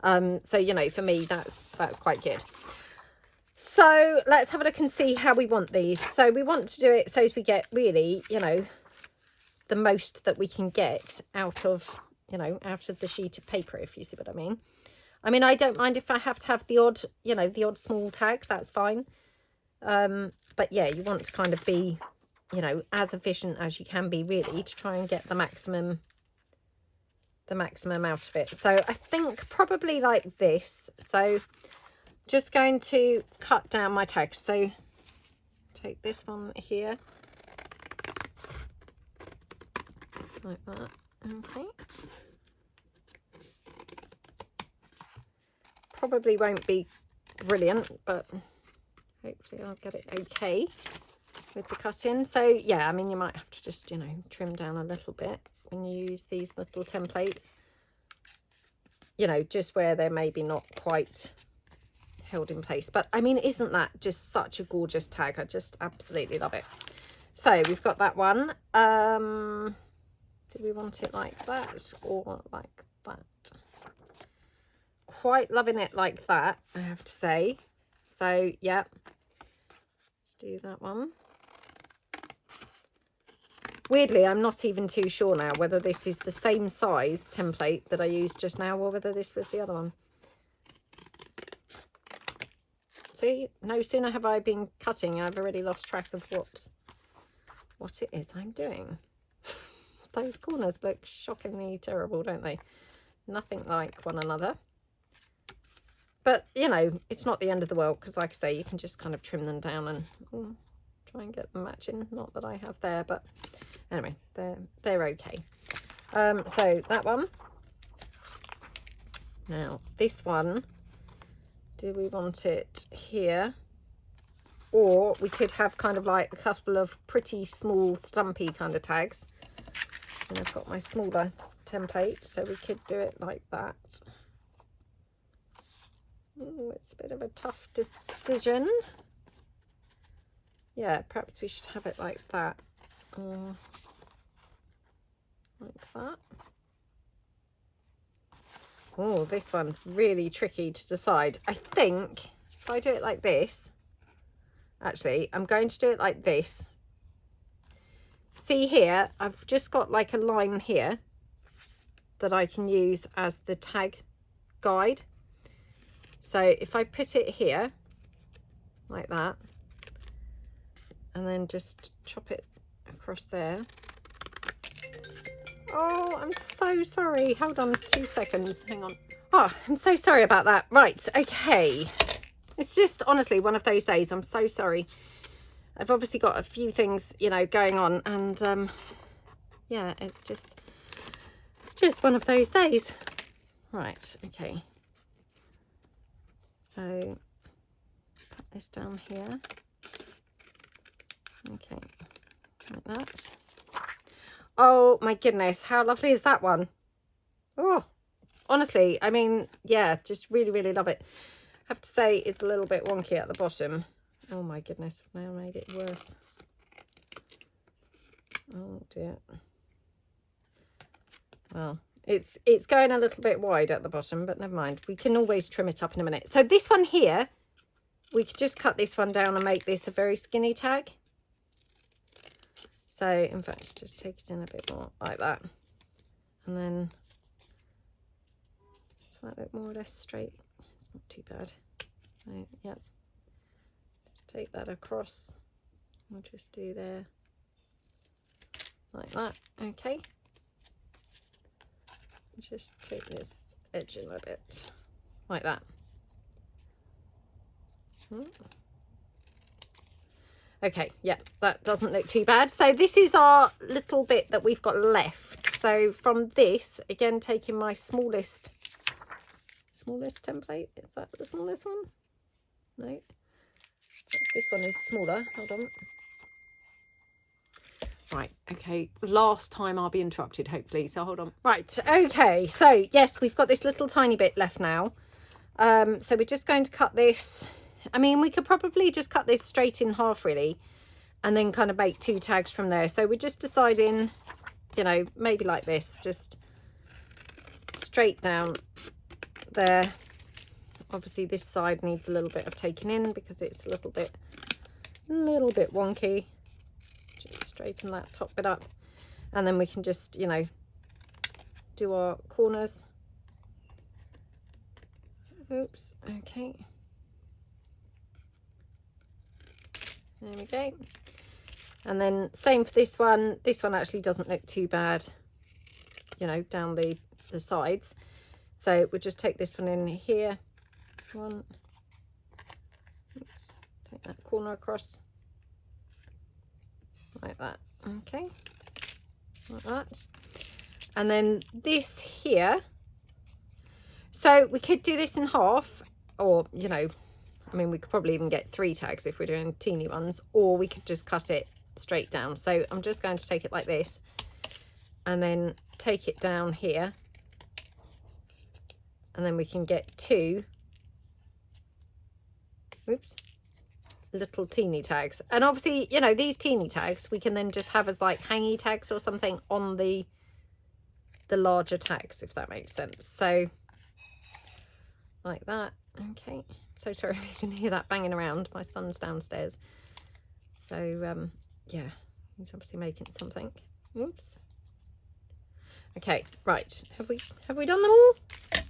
So, you know, for me, that's quite good. So let's have a look and see how we want these. So we want to do it so as we get really, you know, the most that we can get out of, you know, out of the sheet of paper, if you see what I mean. I mean, I don't mind if I have to have the odd, you know, the odd small tag, that's fine. But yeah, you want to kind of be, you know, as efficient as you can be, really, to try and get the maximum out of it. So I think probably like this. So just going to cut down my tags. So take this one here, like that. Okay. Probably won't be brilliant, but hopefully I'll get it okay with the cutting. So yeah, I mean, you might have to just, you know, trim down a little bit when you use these little templates, you know, just where they're maybe not quite held in place. But I mean, isn't that just such a gorgeous tag? I just absolutely love it. So we've got that one. Do we want it like that or like that? Quite loving it like that, I have to say. So yeah, let's do that one. Weirdly, I'm not even too sure now whether this is the same size template that I used just now or whether this was the other one. See, no sooner have I been cutting, I've already lost track of what it is I'm doing. Those corners look shockingly terrible, don't they? Nothing like one another. But, you know, it's not the end of the world, because like I say, you can just kind of trim them down and try and get them matching. Not that I have there, but anyway, they're okay. So that one. Now, this one, do we want it here? Or we could have kind of like a couple of pretty small stumpy kind of tags. And I've got my smaller template, so we could do it like that. Ooh, it's a bit of a tough decision. Yeah, perhaps we should have it like that, or like that. Oh, this one's really tricky to decide. I think if I do it like this, actually, I'm going to do it like this. See here, I've just got like a line here that I can use as the tag guide. So if I put it here, like that, and then just chop it across there. Oh, I'm so sorry. Hold on 2 seconds. Hang on. Oh, I'm so sorry about that. Right, okay. It's just honestly one of those days. I'm so sorry. I've obviously got a few things, you know, going on, and yeah, it's just one of those days. Right, okay. So cut this down here. Okay, like that. Oh my goodness, how lovely is that one? Oh, honestly, I mean, yeah, just really, really love it. I have to say it's a little bit wonky at the bottom. Oh my goodness, I've now made it worse. Oh dear. Well, it's going a little bit wide at the bottom, but never mind. We can always trim it up in a minute. So this one here, we could just cut this one down and make this a very skinny tag. So in fact, just take it in a bit more like that. And then is that a bit more or less straight? It's not too bad. So, yep. Just take that across. We'll just do there like that. Okay. Just take this edge in a bit like that. Okay, yeah, that doesn't look too bad. So this is our little bit that we've got left. So from this, again, taking my smallest template. Is that the smallest one? No. This one is smaller. Hold on. Right, okay, last time I'll be interrupted, hopefully, so hold on. Right, okay, so yes, we've got this little tiny bit left now. So we're just going to cut this. I mean, we could probably just cut this straight in half, really, and then kind of make 2 tags from there. So we're just deciding, you know, maybe like this, just straight down there. Obviously this side needs a little bit of taking in because it's a little bit wonky. Just straighten that top bit up, and then we can just, you know, do our corners. Oops, okay. There we go. And then same for this one. This one actually doesn't look too bad, you know, down the sides. So we'll just take this one in here. One. Oops, take that corner across. Like that. Okay. Like that. And then this here. So we could do this in half, or, you know, I mean, we could probably even get 3 tags if we're doing teeny ones, or we could just cut it straight down. So I'm just going to take it like this and then take it down here, and then we can get 2 little teeny tags. And obviously, you know, these teeny tags we can then just have as like hangy tags or something on the larger tags, if that makes sense. So like that. Okay, so sorry if you can hear that banging around. My son's downstairs, so yeah, he's obviously making something. Oops. Okay, right, have we done them all?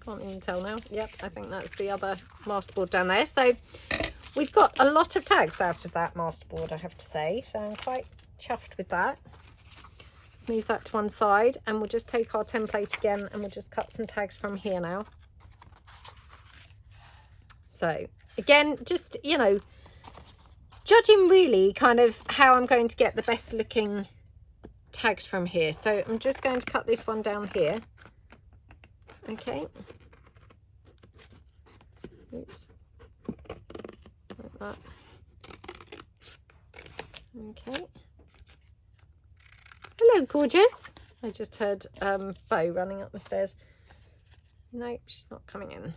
Can't even tell now. Yep, I think that's the other masterboard down there. So we've got a lot of tags out of that masterboard, I have to say, so I'm quite chuffed with that. Let's move that to one side, and we'll just take our template again, and we'll just cut some tags from here now. So again, just, you know, judging really kind of how I'm going to get the best looking tags from here. So I'm just going to cut this one down here. Okay. Oops. Like that. Okay. Hello, gorgeous. I just heard Bo running up the stairs. Nope, she's not coming in.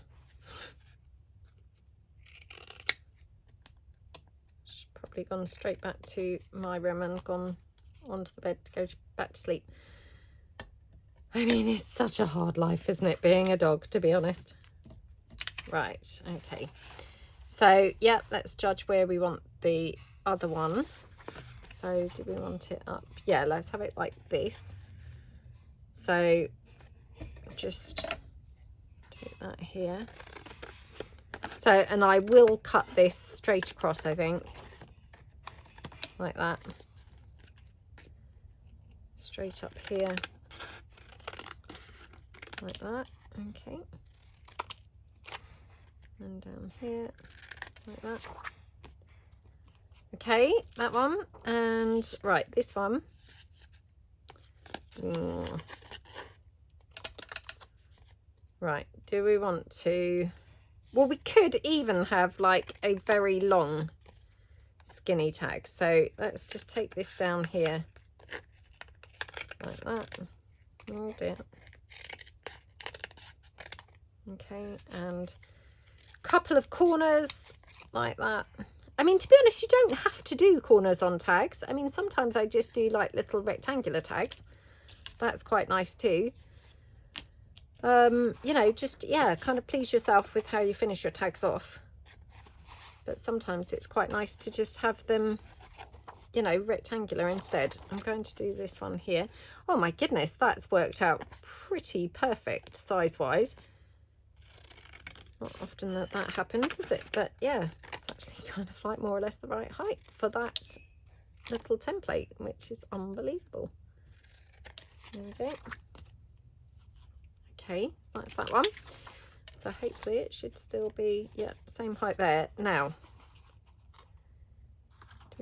Probably gone straight back to my room and gone onto the bed to go back to sleep. I mean, it's such a hard life, isn't it, being a dog, to be honest. Right, okay. So, yeah, let's judge where we want the other one. So, do we want it up? Yeah, let's have it like this. So, just take that here. So, and I will cut this straight across, I think. Like that, straight up here, like that. Okay, and down here, like that. Okay, that one. And right, this one. Right, do we want to, well, we could even have like a very long skinny tag. So let's just take this down here like that. Oh dear. Okay, and a couple of corners like that. I mean, to be honest, you don't have to do corners on tags. I mean, sometimes I just do like little rectangular tags. That's quite nice too. You know, just, yeah, kind of please yourself with how you finish your tags off. But sometimes it's quite nice to just have them, you know, rectangular instead. I'm going to do this one here. Oh my goodness, that's worked out pretty perfect size-wise. Not often that happens, is it? But yeah, it's actually kind of like more or less the right height for that little template, which is unbelievable. There we go. Okay, so that's that one. So hopefully it should still be, yeah, same height there. Now, do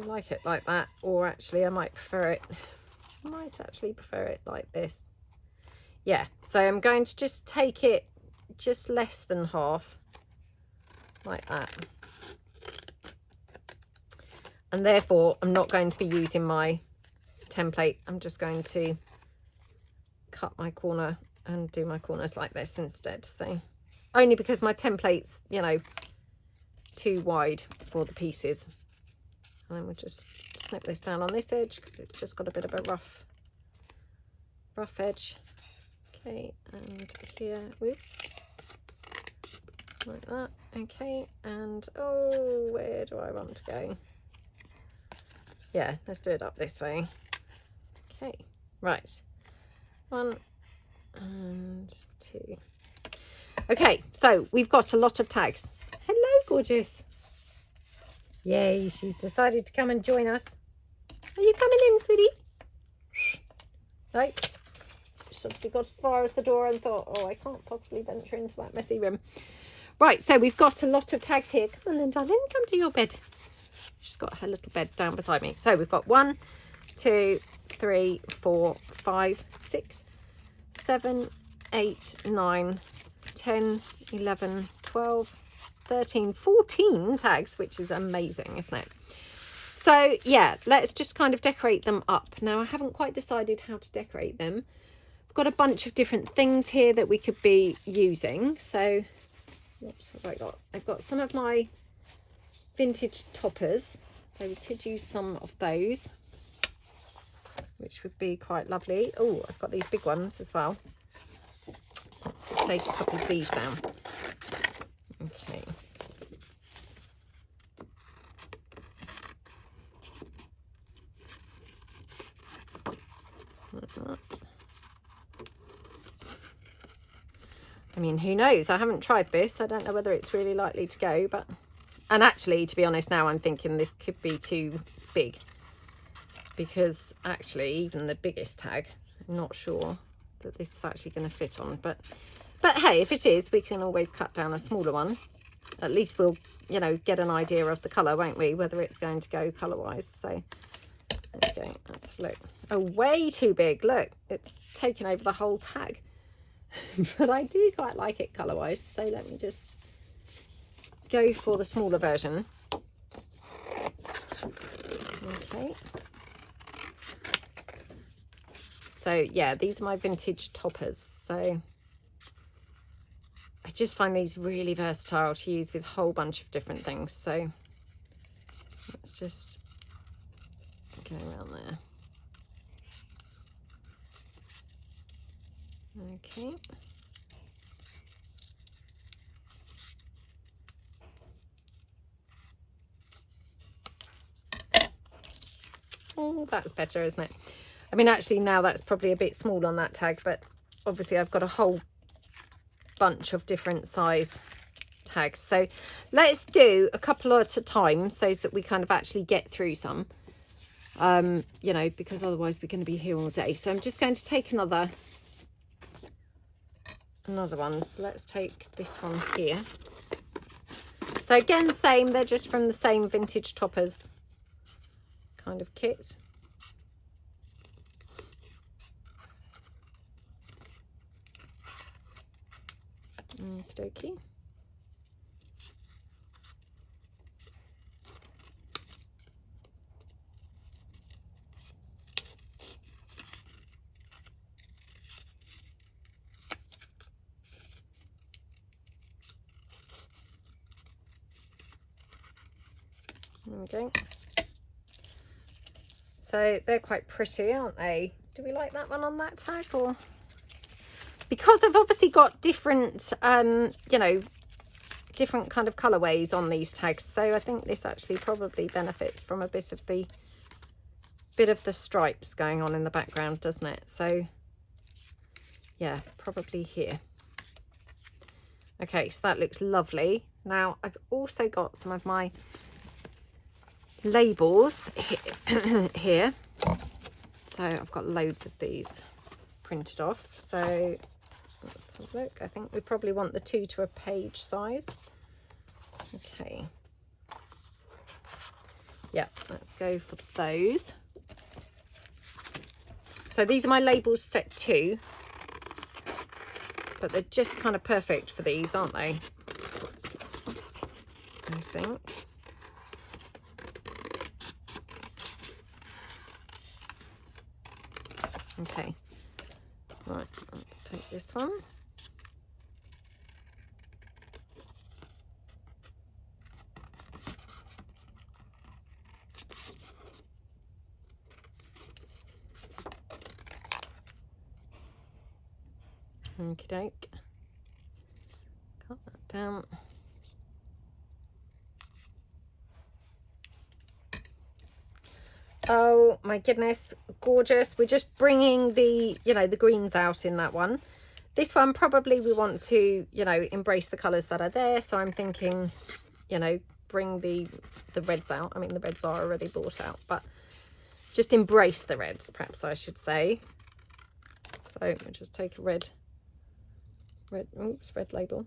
you like it like that? Or actually I might prefer it, I might actually prefer it like this. Yeah, so I'm going to just take it just less than half, like that. And therefore I'm not going to be using my template. I'm just going to cut my corner and do my corners like this instead. So only because my template's, you know, too wide for the pieces. And then we'll just snip this down on this edge because it's just got a bit of a rough edge. Okay, and here, whoops. like that. Okay, and oh, where do I want to go? Yeah, let's do it up this way. Okay, right, 1 and 2. Okay, so we've got a lot of tags. Hello, gorgeous. Yay, she's decided to come and join us. Are you coming in, sweetie? No. She's obviously got as far as the door and thought, oh, I can't possibly venture into that messy room. Right, so we've got a lot of tags here. Come on then, darling, come to your bed. She's got her little bed down beside me. So we've got 1, 2, 3, 4, 5, 6, 7, 8, 9, 10, 11, 12, 13, 14 tags, which is amazing, isn't it? So yeah, let's just kind of decorate them up. Now I haven't quite decided how to decorate them. I've got a bunch of different things here that we could be using. So what have I got? I've got some of my vintage toppers, so we could use some of those, which would be quite lovely. Oh, I've got these big ones as well. Let's just take a couple of these down. Okay. Like that. I mean, who knows? I haven't tried this. I don't know whether it's really likely to go, but... And actually, to be honest, now I'm thinking this could be too big. Because actually, even the biggest tag, I'm not sure that this is actually going to fit on. But hey, if it is, we can always cut down a smaller one. At least we'll, you know, get an idea of the colour, won't we? Whether it's going to go colour-wise. So, okay, let's have a look. Oh, way too big. Look, it's taken over the whole tag. But I do quite like it colour-wise. So let me just go for the smaller version. Okay. So yeah, these are my vintage toppers. So I just find these really versatile to use with a whole bunch of different things. So let's just go around there. Okay. Oh, that's better, isn't it? I mean, actually now that's probably a bit small on that tag, but obviously I've got a whole bunch of different size tags. So let's do a couple at a time so that we kind of actually get through some, you know, because otherwise we're going to be here all day. So I'm just going to take another one. So let's take this one here. So again, same, they're just from the same vintage toppers kind of kit. Okie dokie. There we go. So they're quite pretty, aren't they? Do we like that one on that tag? Or because I've obviously got different, you know, different kind of colorways on these tags. So I think this actually probably benefits from a bit of the stripes going on in the background, doesn't it? So yeah, probably here. Okay, so that looks lovely. Now I've also got some of my labels here. So I've got loads of these printed off. So let's have a look. I think we probably want the 2 to a page size. Okay. Yeah, let's go for those. So these are my labels set 2. But they're just kind of perfect for these, aren't they? I think. Okay, right, let's take this one. Okie doke. Cut that down. Oh my goodness, gorgeous. We're just bringing the, you know, the greens out in that one. This one probably we want to, you know, embrace the colours that are there. So I'm thinking, you know, bring the reds out. I mean, the reds are already brought out, but just embrace the reds, perhaps I should say. So we'll just take a red label.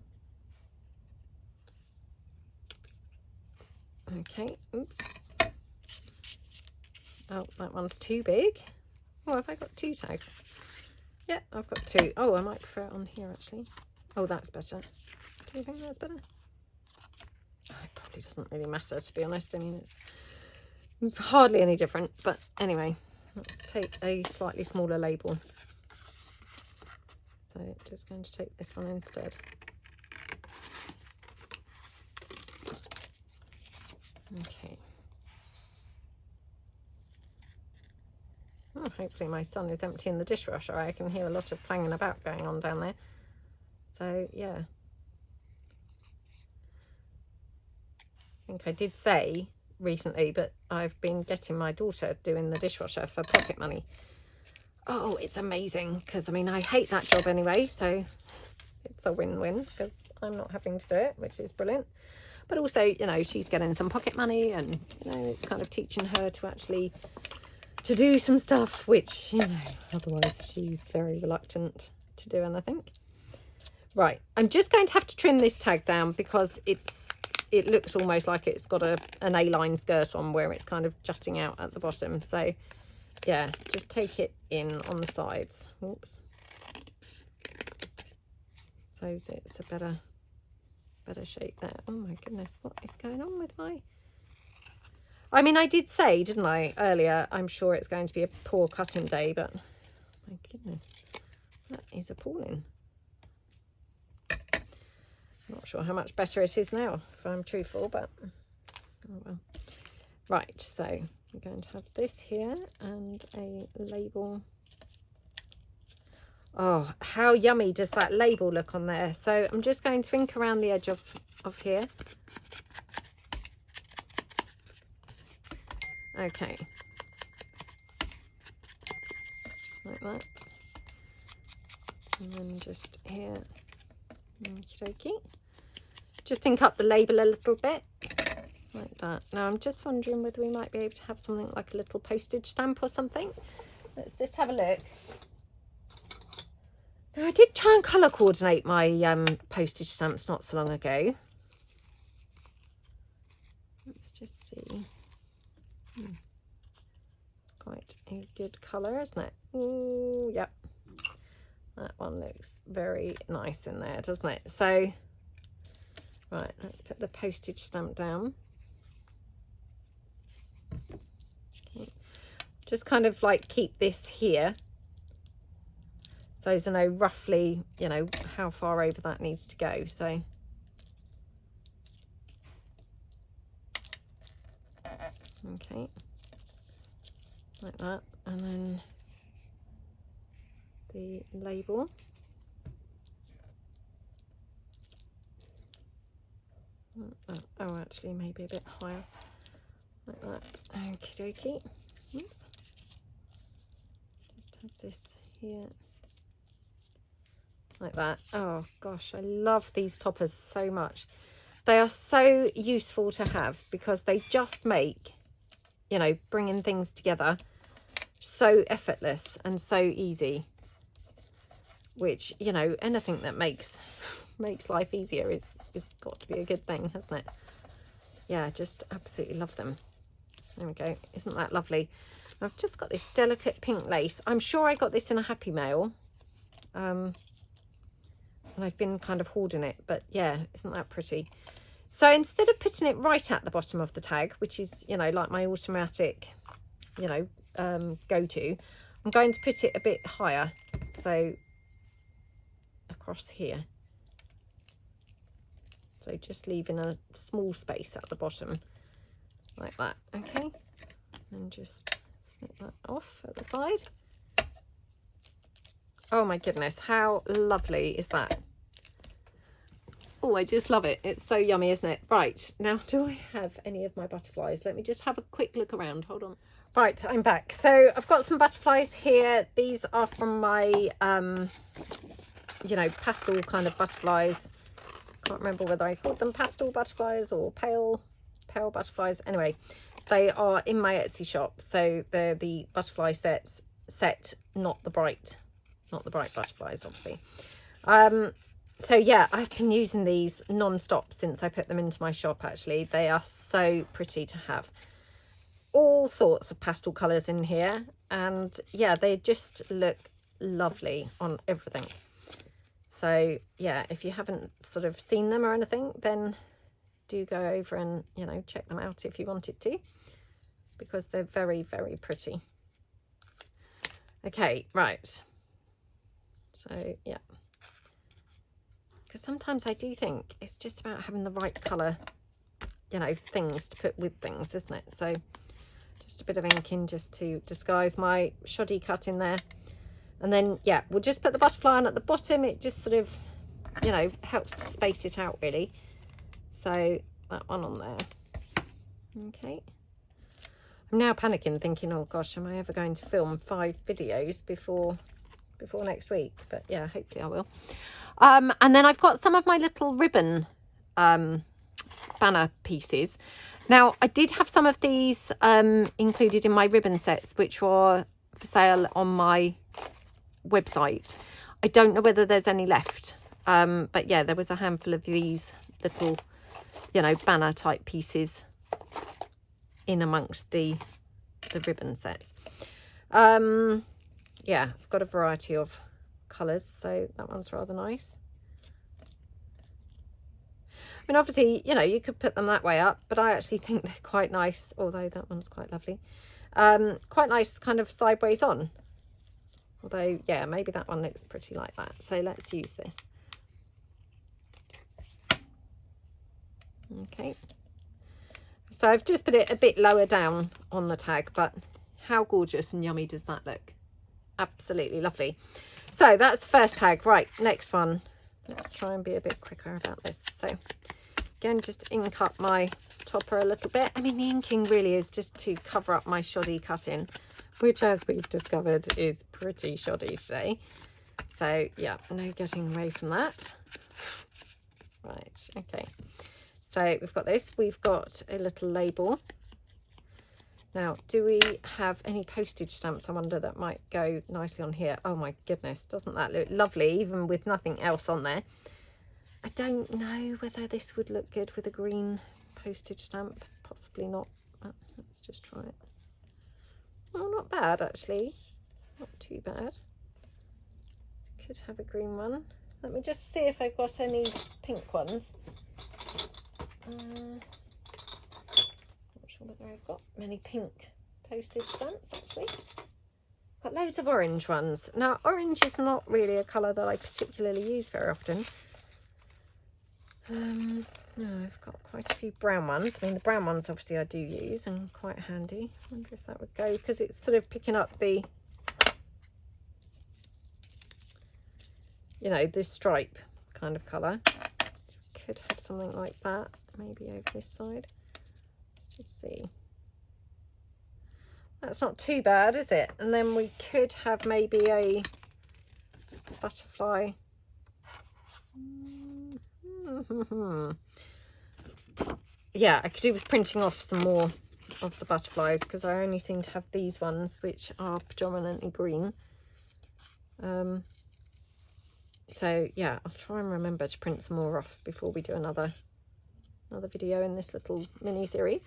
Okay, oops. Oh, that one's too big. Oh, have I got 2 tags? Yeah, I've got 2. Oh, I might prefer it on here actually. Oh, that's better. Do you think that's better? Oh, it probably doesn't really matter, to be honest. I mean, it's hardly any different. But anyway, let's take a slightly smaller label. So just going to take this one instead. Okay. Oh, hopefully my son is emptying the dishwasher. I can hear a lot of clanging about going on down there. So yeah. I think I did say recently, but I've been getting my daughter doing the dishwasher for pocket money. Oh, it's amazing, because I mean, I hate that job anyway, so it's a win-win because I'm not having to do it, which is brilliant. But also, you know, she's getting some pocket money, and you know, it's kind of teaching her to actually to do some stuff which, you know, otherwise she's very reluctant to do anything. Right, I'm just going to have to trim this tag down because it looks almost like it's got an A-line skirt on where it's kind of jutting out at the bottom. So yeah, just take it in on the sides. Oops. So it's a better shape there. Oh my goodness, what is going on with my... I mean, I did say, didn't I, earlier, I'm sure it's going to be a poor cutting day, but my goodness, that is appalling. Not sure how much better it is now, if I'm truthful, but oh well. Right, so I'm going to have this here and a label. Oh, how yummy does that label look on there? So I'm just going to ink around the edge of here. Okay, like that, and then just here, okie dokie. Just ink up the label a little bit, like that. Now I'm just wondering whether we might be able to have something like a little postage stamp or something. Let's just have a look. Now I did try and colour coordinate my postage stamps not so long ago. Let's just see. Quite a good colour, isn't it? Ooh, yep. That one looks very nice in there, doesn't it? So, right, let's put the postage stamp down. Okay. Just kind of like keep this here. So as I know roughly, you know, how far over that needs to go. So, okay. Like that, and then the label. Oh, actually, maybe a bit higher, like that. Okie dokie. Oops. Just have this here, like that. Oh gosh, I love these toppers so much. They are so useful to have because they just make, you know, bringing things together so effortless and so easy, which, you know, anything that makes life easier is got to be a good thing, hasn't it? Yeah, just absolutely love them. There we go. Isn't that lovely? I've just got this delicate pink lace. I'm sure I got this in a Happy Mail, and I've been kind of hoarding it, but yeah, isn't that pretty? So instead of putting it right at the bottom of the tag, which is, you know, like my automatic, you know, go-to, I'm going to put it a bit higher, so across here. So just leaving a small space at the bottom, like that, okay? And just snip that off at the side. Oh my goodness, how lovely is that? Oh, I just love it. It's so yummy, isn't it? Right, now do I have any of my butterflies? Let me just have a quick look around. Hold on. Right, I'm back. So I've got some butterflies here. These are from my, you know, pastel kind of butterflies. Can't remember whether I called them pastel butterflies or pale butterflies. Anyway, they are in my Etsy shop. So they're the butterfly set, not the bright butterflies, obviously. So yeah, I've been using these non-stop since I put them into my shop. Actually, they are so pretty to have. All sorts of pastel colours in here, and yeah, they just look lovely on everything. So yeah, if you haven't sort of seen them or anything, then do go over and, you know, check them out if you wanted to, because they're very, very pretty. Okay, right. So yeah, because sometimes I do think it's just about having the right colour, you know, things to put with things, isn't it? So just a bit of ink in just to disguise my shoddy cut in there. And then, yeah, we'll just put the butterfly on at the bottom. It just sort of, you know, helps to space it out, really. So that one on there. Okay. I'm now panicking, thinking, oh gosh, am I ever going to film 5 videos before next week? But yeah, hopefully I will. And then I've got some of my little ribbon banner pieces. Now, I did have some of these included in my ribbon sets, which were for sale on my website. I don't know whether there's any left, but yeah, there was a handful of these little, you know, banner type pieces in amongst the ribbon sets. Yeah, I've got a variety of colours, so that one's rather nice. I mean, obviously, you know, you could put them that way up, but I actually think they're quite nice, although that one's quite lovely. Quite nice kind of sideways on. Although, yeah, maybe that one looks pretty like that. So let's use this. Okay. So I've just put it a bit lower down on the tag, but how gorgeous and yummy does that look? Absolutely lovely. So that's the first tag. Right, next one. Let's try and be a bit quicker about this. So again, just ink up my topper a little bit. I mean, the inking really is just to cover up my shoddy cutting, which, as we've discovered, is pretty shoddy today. So yeah, no getting away from that. Right, okay. So we've got this. We've got a little label. Now, do we have any postage stamps, I wonder, that might go nicely on here? Oh my goodness, doesn't that look lovely, even with nothing else on there? I don't know whether this would look good with a green postage stamp. Possibly not, but let's just try it. Oh, not bad, actually. Not too bad. Could have a green one. Let me just see if I've got any pink ones. Whether I've got many pink postage stamps, actually. Got loads of orange ones. Now, orange is not really a colour that I particularly use very often. No, I've got quite a few brown ones. I mean, the brown ones obviously I do use and quite handy. I wonder if that would go, because it's sort of picking up the, you know, this stripe kind of colour. Could have something like that, maybe over this side. Just see, that's not too bad, is it? And then we could have maybe a butterfly. Yeah, I could do with printing off some more of the butterflies, because I only seem to have these ones which are predominantly green. So yeah, I'll try and remember to print some more off before we do another video in this little mini series.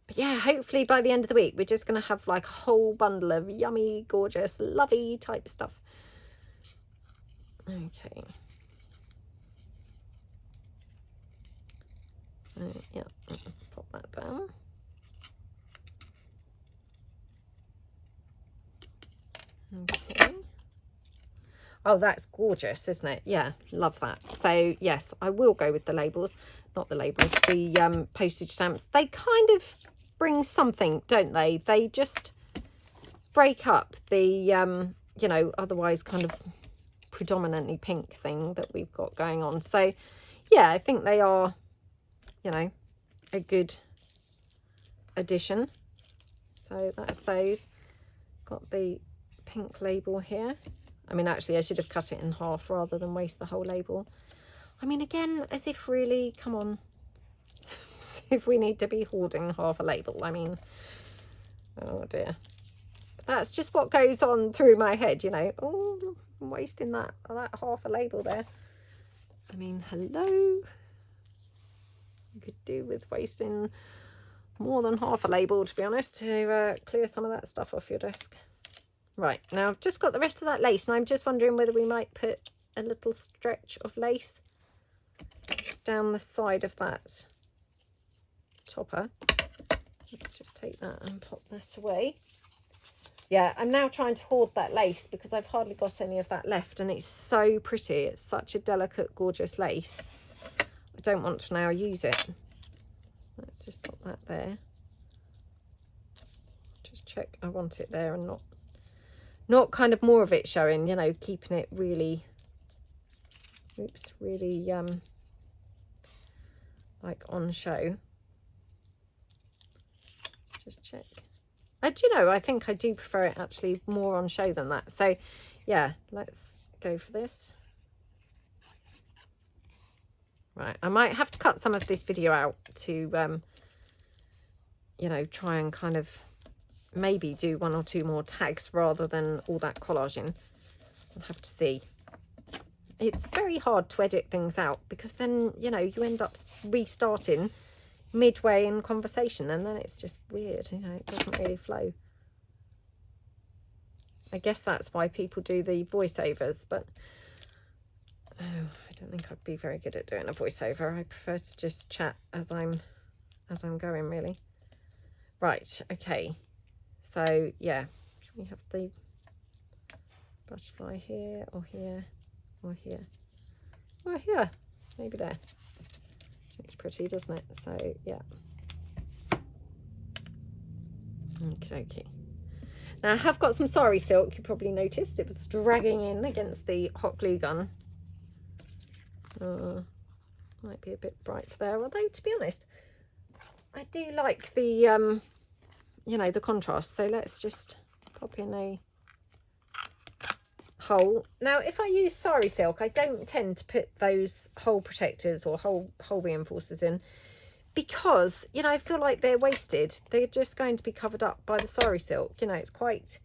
But yeah, hopefully by the end of the week we're just going to have like a whole bundle of yummy, gorgeous, lovey type stuff. Okay. Yeah, let's pop that down. Okay. Oh, that's gorgeous, isn't it? Yeah, love that. So yes, I will go with the labels, not the labels, the postage stamps. They kind of bring something, don't they? They just break up the, you know, otherwise kind of predominantly pink thing that we've got going on. So yeah, I think they are, you know, a good addition. So that's those. Got the pink label here. I mean, actually, I should have cut it in half rather than waste the whole label. I mean, again, as if really, come on, as if we need to be hoarding half a label. I mean, oh dear. But that's just what goes on through my head, you know. Oh, I'm wasting that half a label there. I mean, hello. You could do with wasting more than half a label, to be honest, to clear some of that stuff off your desk. Right, now I've just got the rest of that lace, and I'm just wondering whether we might put a little stretch of lace down the side of that topper. Let's just take that and pop that away. Yeah, I'm now trying to hoard that lace because I've hardly got any of that left, and it's so pretty. It's such a delicate, gorgeous lace. I don't want to now use it. So let's just put that there. Just check I want it there and not kind of more of it showing, you know, keeping it really, oops, really like on show. Let's just check. Do you know, I think I do prefer it actually more on show than that. So yeah, let's go for this. Right, I might have to cut some of this video out to you know, try and kind of maybe do 1 or 2 more tags rather than all that collaging. I'll have to see. It's very hard to edit things out because then, you know, you end up restarting midway in conversation and then it's just weird, you know, it doesn't really flow. I guess that's why people do the voiceovers, but oh, I don't think I'd be very good at doing a voiceover. I prefer to just chat as I'm going, really. Right, okay. So yeah, should we have the butterfly here or here or here or here? Maybe there. Looks pretty, doesn't it? So yeah. Okay, okay. Now I have got some sari silk. You probably noticed it was dragging in against the hot glue gun. Might be a bit bright there, although to be honest, I do like the you know, the contrast. So let's just pop in a hole. Now if I use sari silk, I don't tend to put those hole protectors or hole reinforcers in because, you know, I feel like they're wasted. They're just going to be covered up by the sari silk. You know, it's quite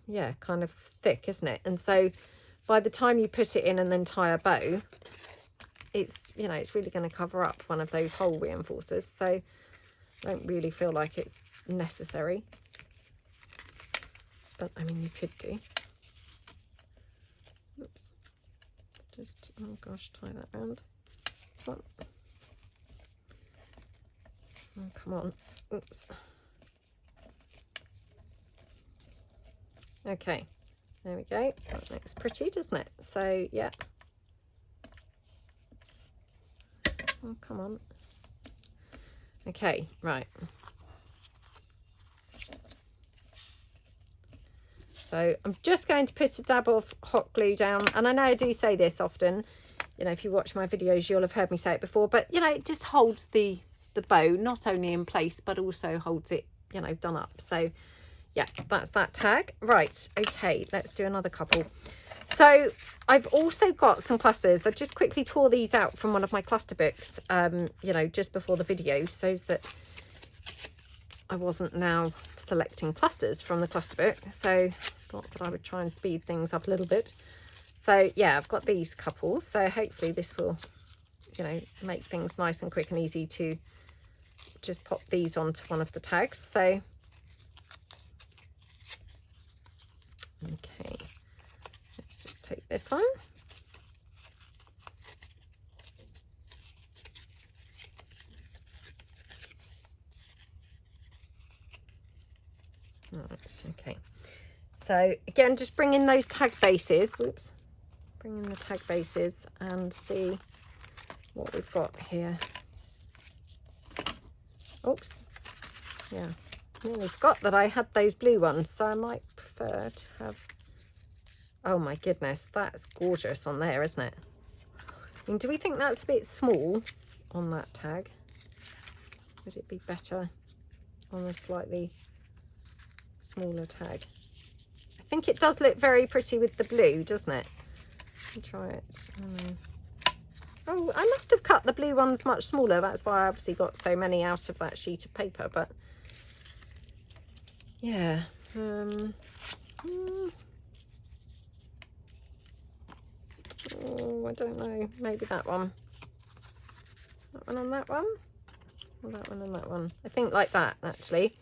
yeah, kind of thick, isn't it? And so by the time you put it in and then tie a bow, it's, you know, it's really going to cover up one of those hole reinforcers. So I don't really feel like it's necessary, but I mean, you could do. Oops. Just, oh gosh, tie that round. Oh, come on. Oops. Okay, there we go. That looks pretty, doesn't it? So yeah. Oh, come on. Okay, right. So I'm just going to put a dab of hot glue down, and I know I do say this often, you know, if you watch my videos you'll have heard me say it before, but you know, it just holds the bow not only in place but also holds it, you know, done up. So yeah, that's that tag. Right, okay, let's do another couple. So I've also got some clusters. I just quickly tore these out from one of my cluster books, you know, just before the video, so that I wasn't now selecting clusters from the cluster book. So thought that I would try and speed things up a little bit. So yeah, I've got these couples. So hopefully this will, you know, make things nice and quick and easy to just pop these onto one of the tags. So, okay. Just take this one. Right, okay. So again, just bring in those tag bases. Whoops. Bring in the tag bases and see what we've got here. Oops. Yeah. I nearly forgot that I had those blue ones, so I might prefer to have. Oh my goodness, that's gorgeous on there, isn't it? I mean, do we think that's a bit small on that tag? would it be better on a slightly smaller tag? I think it does look very pretty with the blue, doesn't it? Let me try it. Oh, I must have cut the blue ones much smaller. That's why I obviously got so many out of that sheet of paper. But yeah, oh, I don't know. Maybe that one. That one on that one. Or that one and that one. I think like that, actually.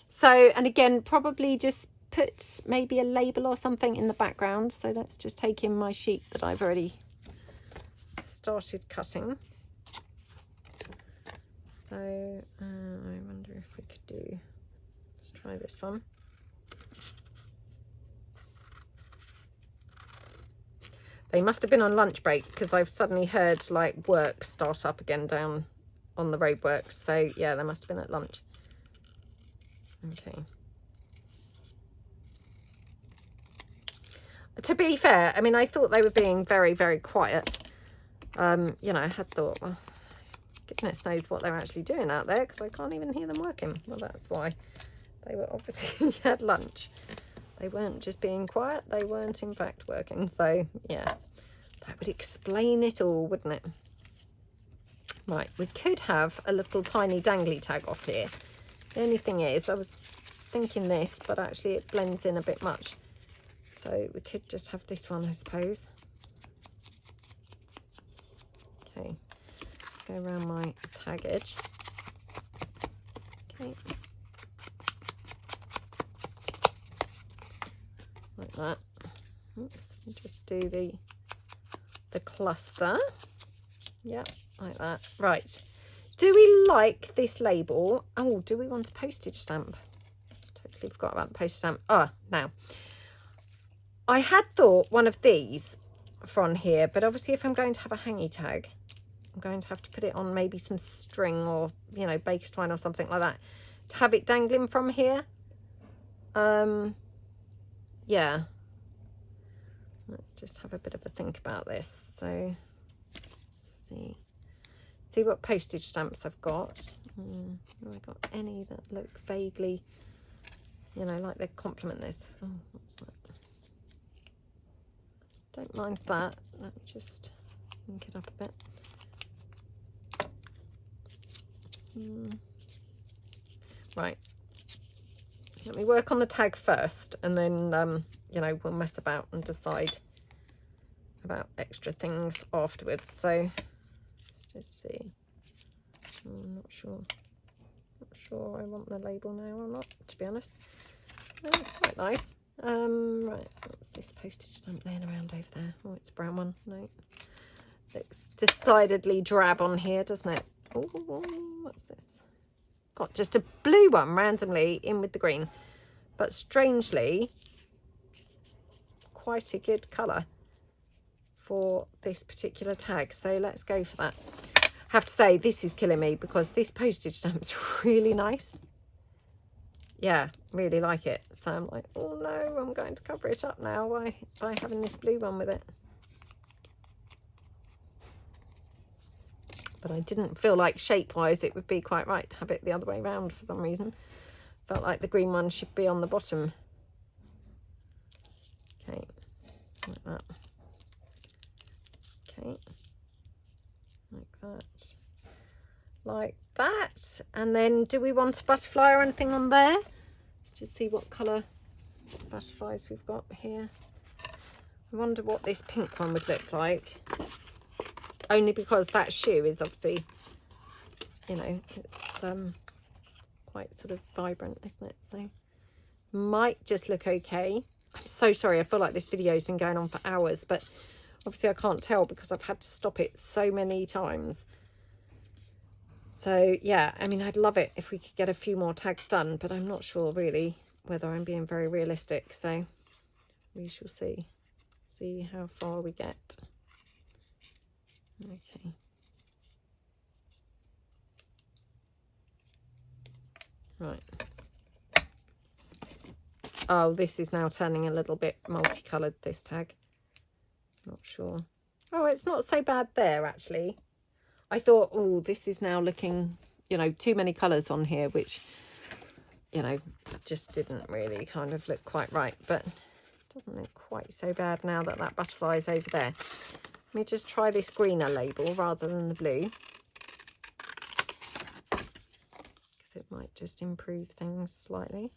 So, and again, probably just put maybe a label or something in the background. So let's just take in my sheet that I've already started cutting. So I wonder if we could do, let's try this one. They must have been on lunch break because I've suddenly heard like work start up again down on the roadworks. So yeah, they must have been at lunch. Okay. To be fair, I mean, I thought they were being very, very quiet. You know, I had thought, well, goodness knows what they're actually doing out there because I can't even hear them working. Well, that's why. They were obviously had lunch. They weren't just being quiet. They weren't, in fact, working. So, yeah, that would explain it all, wouldn't it? Right, we could have a little tiny dangly tag off here. The only thing is, I was thinking this, but actually it blends in a bit much. So we could just have this one, I suppose. Okay, let's go around my tag edge. Okay. Like that. Oops, we'll just do the cluster. Yeah, like that. Right. Do we like this label? Oh, do we want a postage stamp? Totally forgot about the postage stamp. Oh, now. I had thought one of these for on here, but obviously if I'm going to have a hangy tag, I'm going to have to put it on maybe some string or, you know, baked twine or something like that to have it dangling from here. Yeah. Let's just have a bit of a think about this. So, see what postage stamps I've got. Have I got any that look vaguely, you know, like they complement this? Oh, what's that? Don't mind that. Let me just ink it up a bit. Right. Let me work on the tag first, and then you know, we'll mess about and decide about extra things afterwards. So let's just see. I'm not sure. Not sure I want the label now or not, to be honest. It's quite nice. Right, what's this postage stamp laying around over there? Oh, it's a brown one. No, looks decidedly drab on here, doesn't it? Oh, what's this? Got just a blue one randomly in with the green, but strangely quite a good colour for this particular tag. So let's go for that. I have to say, this is killing me because this postage stamp's really nice. Yeah, really like it. So I'm like, oh no, I'm going to cover it up now by having this blue one with it. But I didn't feel like shape-wise it would be quite right to have it the other way around for some reason. Felt like the green one should be on the bottom. Okay, like that. Okay, like that. Like that. And then do we want a butterfly or anything on there? Let's just see what colour butterflies we've got here. I wonder what this pink one would look like. Only because that shoe is obviously, you know, it's quite sort of vibrant, isn't it? So might just look okay. I'm so sorry, I feel like this video has been going on for hours, but obviously I can't tell because I've had to stop it so many times. So yeah, I mean, I'd love it if we could get a few more tags done, but I'm not sure really whether I'm being very realistic. So we shall see how far we get. Okay. Right. Oh, this is now turning a little bit multicoloured, this tag. Not sure. Oh, it's not so bad there, actually. I thought, oh, this is now looking you know, too many colours on here, which, you know, just didn't really kind of look quite right. But it doesn't look quite so bad now that that butterfly is over there. Let me just try this greener label rather than the blue, because it might just improve things slightly.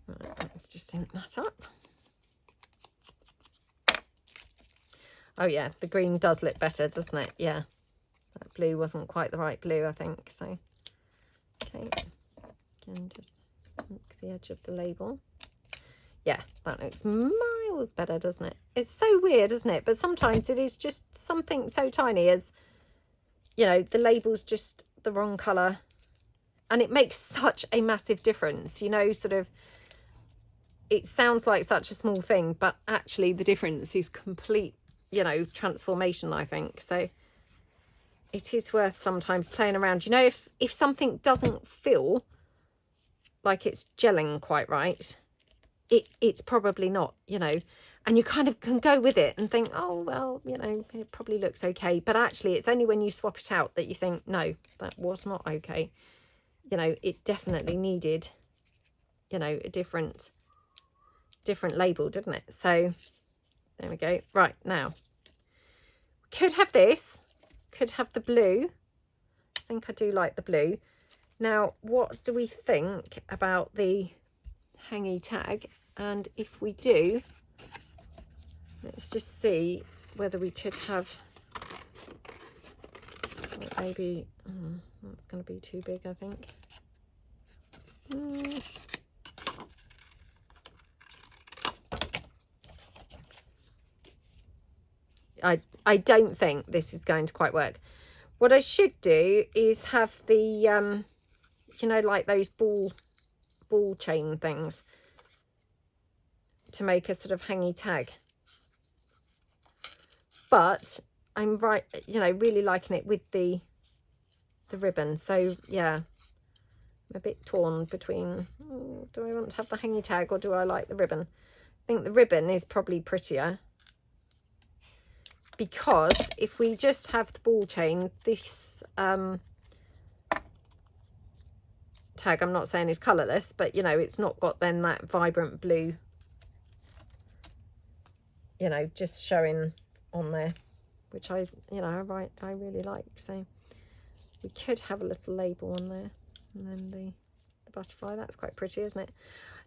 Right, let's just ink that up. Oh yeah, the green does look better, doesn't it? Yeah, that blue wasn't quite the right blue, I think. So, okay, again, just ink the edge of the label. Yeah, that looks miles better, doesn't it? It's so weird, isn't it? But sometimes it is just something so tiny as, you know, the label's just the wrong colour. And it makes such a massive difference, you know, sort of, it sounds like such a small thing, but actually the difference is complete, you know, transformation, I think. So it is worth sometimes playing around. You know, if something doesn't feel like it's gelling quite right, it's probably not, you know, and you kind of can go with it and think, oh, well, you know, it probably looks okay. But actually, it's only when you swap it out that you think, no, that was not okay. You know, it definitely needed, you know, a different label, didn't it? So there we go. Right, now could have this, could have the blue. I think I do like the blue. Now, what do we think about the hangy tag? And if we do, let's just see whether we could have, maybe, that's going to be too big, I think. I don't think this is going to quite work. What I should do is have the, you know, like those ball chain things to make a sort of hangy tag. But I'm right, you know, really liking it with the ribbon. So yeah, I'm a bit torn between, do I want to have the hangy tag or do I like the ribbon? I think the ribbon is probably prettier, because if we just have the ball chain, this tag, I'm not saying is colourless, but you know, it's not got then that vibrant blue, you know, just showing on there, which I, you know, I really like. So we could have a little label on there, and then the butterfly. That's quite pretty, isn't it?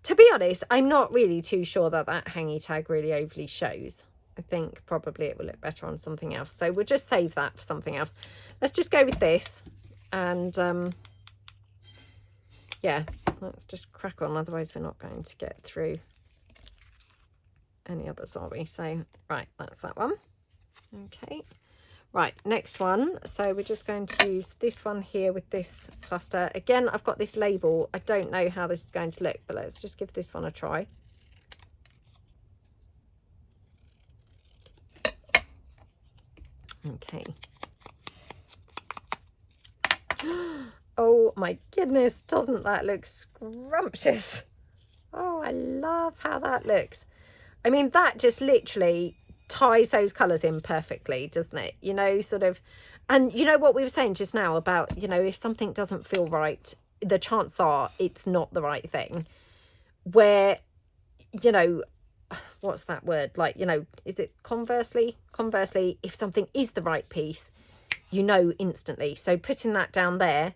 To be honest, I'm not really too sure that that hangy tag really overly shows. I think probably it will look better on something else. So we'll just save that for something else. Let's just go with this. And yeah, let's just crack on. Otherwise we're not going to get through any others, are we? So, right, that's that one. Okay. Right, next one. So we're just going to use this one here with this cluster. Again, I've got this label. I don't know how this is going to look, but let's just give this one a try. Okay. Oh my goodness, doesn't that look scrumptious? Oh, I love how that looks. I mean, that just literally ties those colours in perfectly, doesn't it? You know, sort of, and you know what we were saying just now about, you know, if something doesn't feel right, the chances are it's not the right thing. Where, you know, what's that word, like, you know, is it conversely, if something is the right piece, you know instantly. So putting that down there,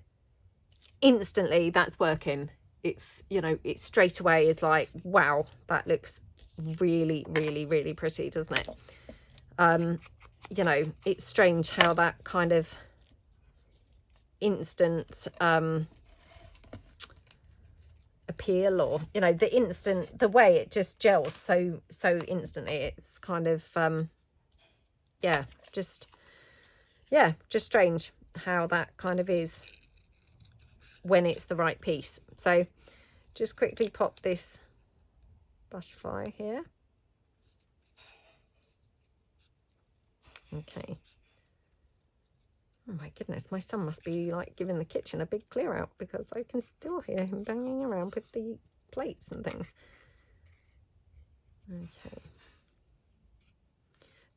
instantly that's working. It's, you know, it straight away is like, wow, that looks really, really, really pretty, doesn't it? You know, it's strange how that kind of instant appeal, or, you know, the way it just gels so instantly. It's kind of yeah, just strange how that kind of is when it's the right piece. So just quickly pop this butterfly here. Okay. Oh my goodness, my son must be like giving the kitchen a big clear out, because I can still hear him banging around with the plates and things. Okay.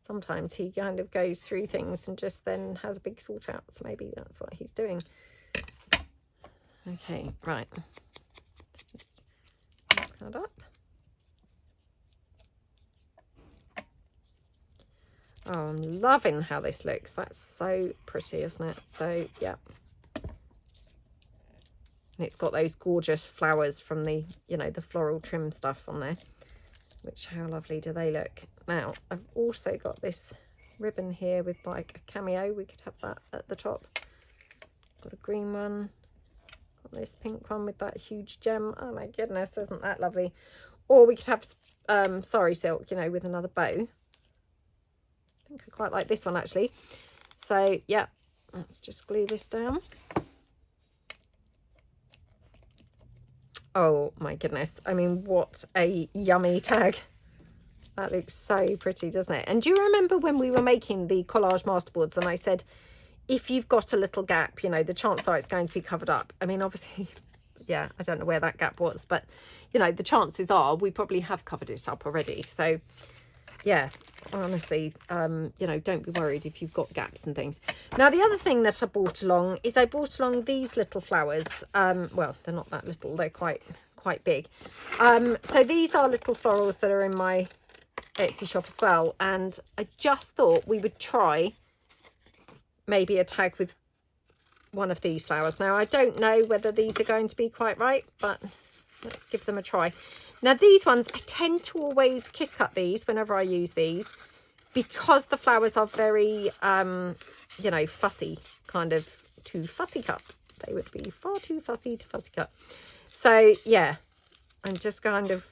Sometimes he kind of goes through things and just then has a big sort out. So maybe that's what he's doing. Okay, right. Let's just mark that up. Oh, I'm loving how this looks. That's so pretty, isn't it? So, yeah. And it's got those gorgeous flowers from the, you know, the floral trim stuff on there. Which, how lovely do they look? Now, I've also got this ribbon here with like a cameo. We could have that at the top. Got a green one. Got this pink one with that huge gem. Oh my goodness, isn't that lovely? Or we could have sari silk, you know, with another bow. I think I quite like this one actually. So, yeah, let's just glue this down. Oh my goodness. I mean, what a yummy tag. That looks so pretty, doesn't it? And do you remember when we were making the collage masterboards and I said, if you've got a little gap, you know, the chance are it's going to be covered up. I mean, obviously, yeah, I don't know where that gap was, but, you know, the chances are we probably have covered it up already. So, yeah, honestly, you know, don't be worried if you've got gaps and things. Now, the other thing that I brought along is I brought along these little flowers. Well, they're not that little, they're quite big. So these are little florals that are in my Etsy shop as well. And I just thought we would try maybe a tag with one of these flowers. Now, I don't know whether these are going to be quite right, but let's give them a try. Now, these ones, I tend to always kiss cut these whenever I use these because the flowers are very, you know, fussy, kind of too fussy cut. They would be far too fussy to fussy cut. So, yeah, I'm just kind of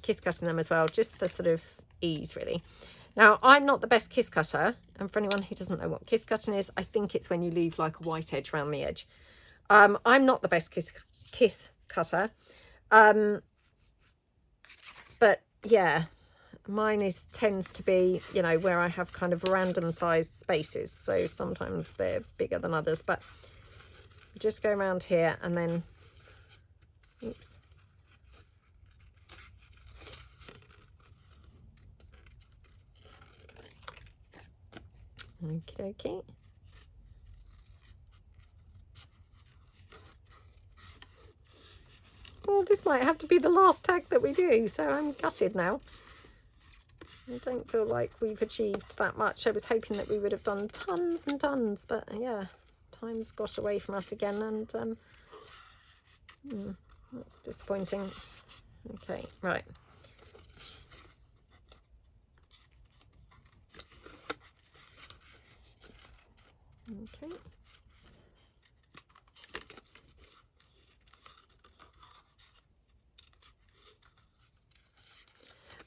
kiss cutting them as well, just for sort of ease, really. Now, I'm not the best kiss cutter, and for anyone who doesn't know what kiss cutting is, I think it's when you leave like a white edge around the edge. I'm not the best kiss cutter. But yeah, mine tends to be, you know, where I have kind of random sized spaces. So sometimes they're bigger than others, but just go around here and then, oops. Okie dokie. Well, this might have to be the last tag that we do, so I'm gutted now. I don't feel like we've achieved that much. I was hoping that we would have done tons and tons, but yeah, time's got away from us again, and that's disappointing. Okay, right. Okay.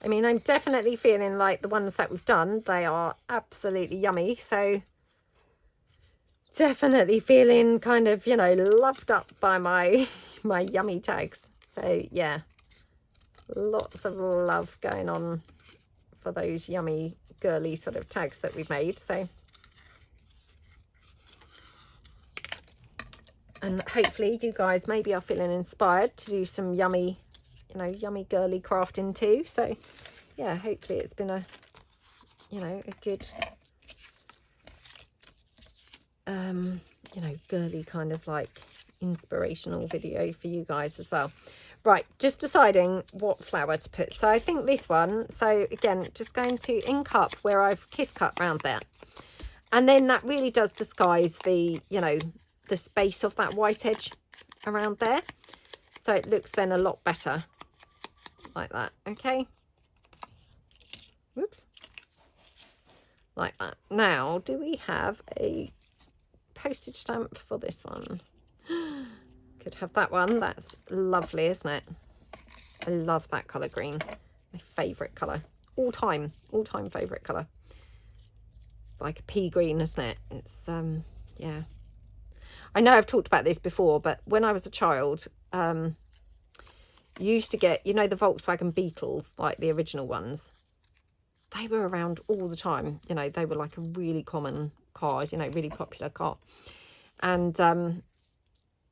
I mean, I'm definitely feeling like the ones that we've done, they are absolutely yummy. So definitely feeling kind of, you know, loved up by my yummy tags. So yeah, lots of love going on for those yummy girly sort of tags that we've made. So, and hopefully you guys maybe are feeling inspired to do some yummy, you know, yummy girly crafting too. So yeah, hopefully it's been a, you know, a good you know, girly kind of like inspirational video for you guys as well. Right, just deciding what flower to put. So I think this one, so again, just going to ink up where I've kiss cut around there, and then that really does disguise the, you know, the space of that white edge around there, so it looks then a lot better like that. Okay, whoops, like that. Now, do we have a postage stamp for this one? Could have that one. That's lovely, isn't it? I love that colour green. My favourite colour. All-time favourite colour. It's like a pea green, isn't it? It's, yeah. I know I've talked about this before, but when I was a child, you used to get, you know, the Volkswagen Beetles, like the original ones. They were around all the time. You know, they were like a really common car, you know, really popular car. And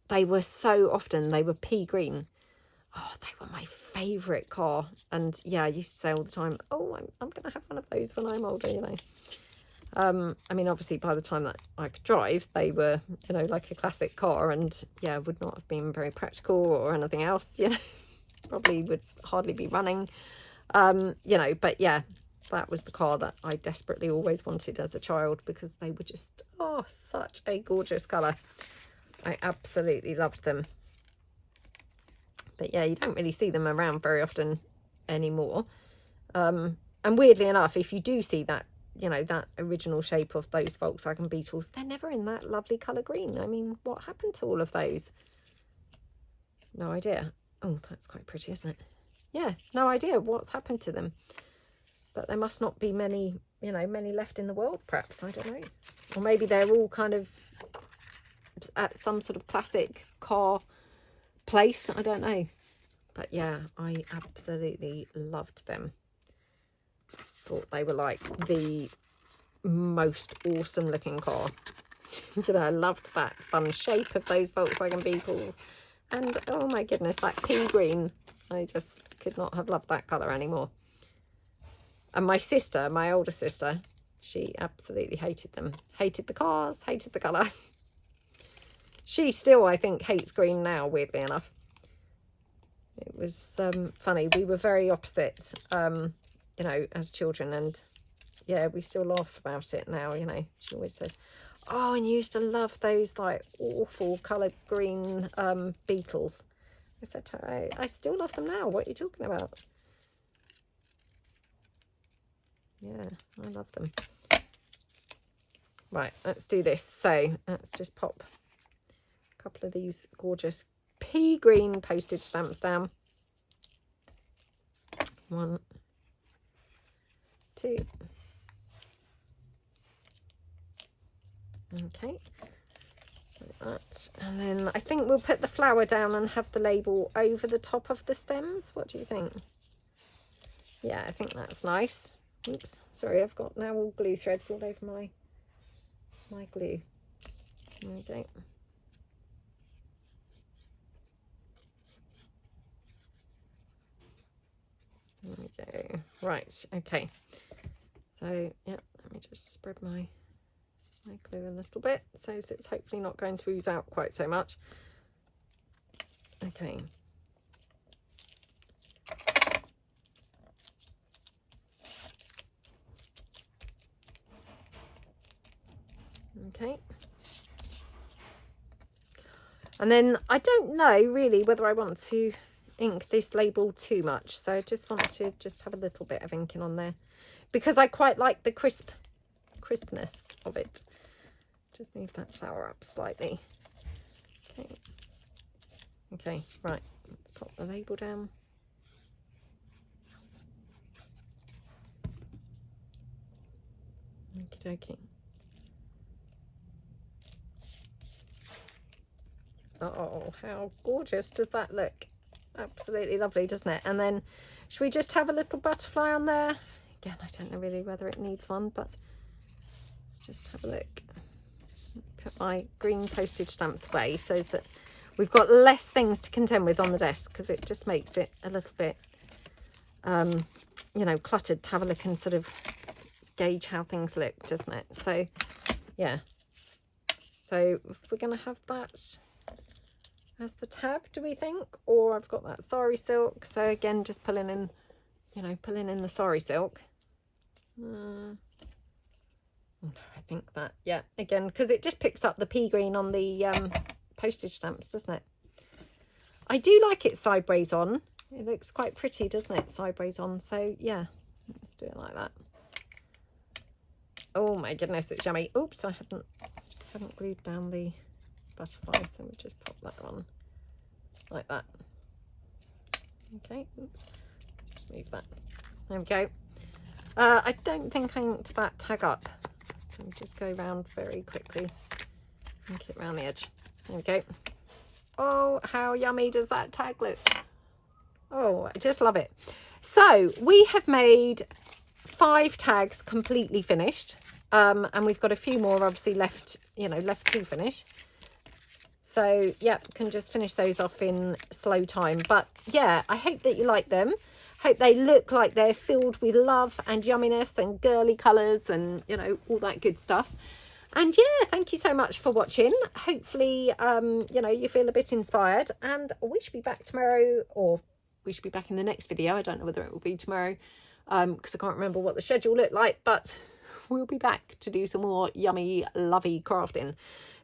they were so often, they were pea green. Oh, they were my favourite car. And yeah, I used to say all the time, oh, I'm going to have one of those when I'm older, you know. I mean, obviously, by the time that I could drive, they were, you know, like a classic car, and yeah, would not have been very practical or anything else, you know. Probably would hardly be running, you know, but yeah, that was the car that I desperately always wanted as a child, because they were just, oh, such a gorgeous colour. I absolutely loved them. But yeah, you don't really see them around very often anymore. And weirdly enough, if you do see that, you know, that original shape of those Volkswagen Beetles, they're never in that lovely colour green. I mean, what happened to all of those? No idea. Oh, that's quite pretty, isn't it? Yeah, no idea what's happened to them. But there must not be many, you know, many left in the world, perhaps. I don't know. Or maybe they're all kind of at some sort of classic car place. I don't know. But yeah, I absolutely loved them. Thought they were like the most awesome looking car. You know, I loved that fun shape of those Volkswagen Beetles. And oh my goodness, that pea green. I just could not have loved that colour anymore. And my sister, my older sister, she absolutely hated them. Hated the cars, hated the colour. She still, I think, hates green now, weirdly enough. It was funny. We were very opposite, you know, as children. And yeah, we still laugh about it now, you know. She always says, oh, and you used to love those, like, awful colour green Beetles. I said to her, I still love them now. What are you talking about? Yeah, I love them. Right, let's do this. So let's just pop a couple of these gorgeous pea green postage stamps down. 1, 2. Okay, like that. And then I think we'll put the flower down and have the label over the top of the stems. What do you think? Yeah, I think that's nice. Oops, sorry, I've got now all glue threads all over my glue. There we go. There we go. Right, okay. So, yeah, let me just spread my glue a little bit so it's hopefully not going to ooze out quite so much. Okay. Okay. And then I don't know really whether I want to ink this label too much, so I just want to just have a little bit of inking on there because I quite like the crispness of it. Just move that flower up slightly. Okay. Okay, right, let's pop the label down. Okie dokie. Oh, how gorgeous does that look? Absolutely lovely, doesn't it? And then should we just have a little butterfly on there? Again, I don't know really whether it needs one, but let's just have a look. Put my green postage stamps away so that we've got less things to contend with on the desk, because it just makes it a little bit you know, cluttered to have a look and sort of gauge how things look, doesn't it? So yeah, so if we're going to have that as the tab, do we think? Or I've got that sari silk, so again just pulling in, you know, pulling in the sari silk. Oh, no, I think that, yeah, again, because it just picks up the pea green on the postage stamps, doesn't it? I do like it sideways on. It looks quite pretty, doesn't it, sideways on? So yeah, let's do it like that. Oh my goodness, it's yummy. Oops, I hadn't glued down the butterfly, so we'll just pop that on like that. Okay, oops, just move that. There we go. I don't think I inked that tag up. Let me just go around very quickly, ink it around the edge. There we go. Oh, how yummy does that tag look? Oh, I just love it. So we have made 5 tags completely finished, and we've got a few more obviously left, you know, left to finish. So yeah, can just finish those off in slow time. But yeah, I hope that you like them. Hope they look like they're filled with love and yumminess and girly colours and, you know, all that good stuff. And yeah, thank you so much for watching. Hopefully, you know, you feel a bit inspired, and we should be back tomorrow, or we should be back in the next video. I don't know whether it will be tomorrow, because I can't remember what the schedule looked like, but we'll be back to do some more yummy, lovey crafting.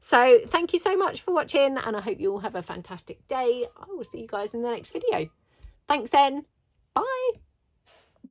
So thank you so much for watching, and I hope you all have a fantastic day. I will see you guys in the next video. Thanks then. Bye.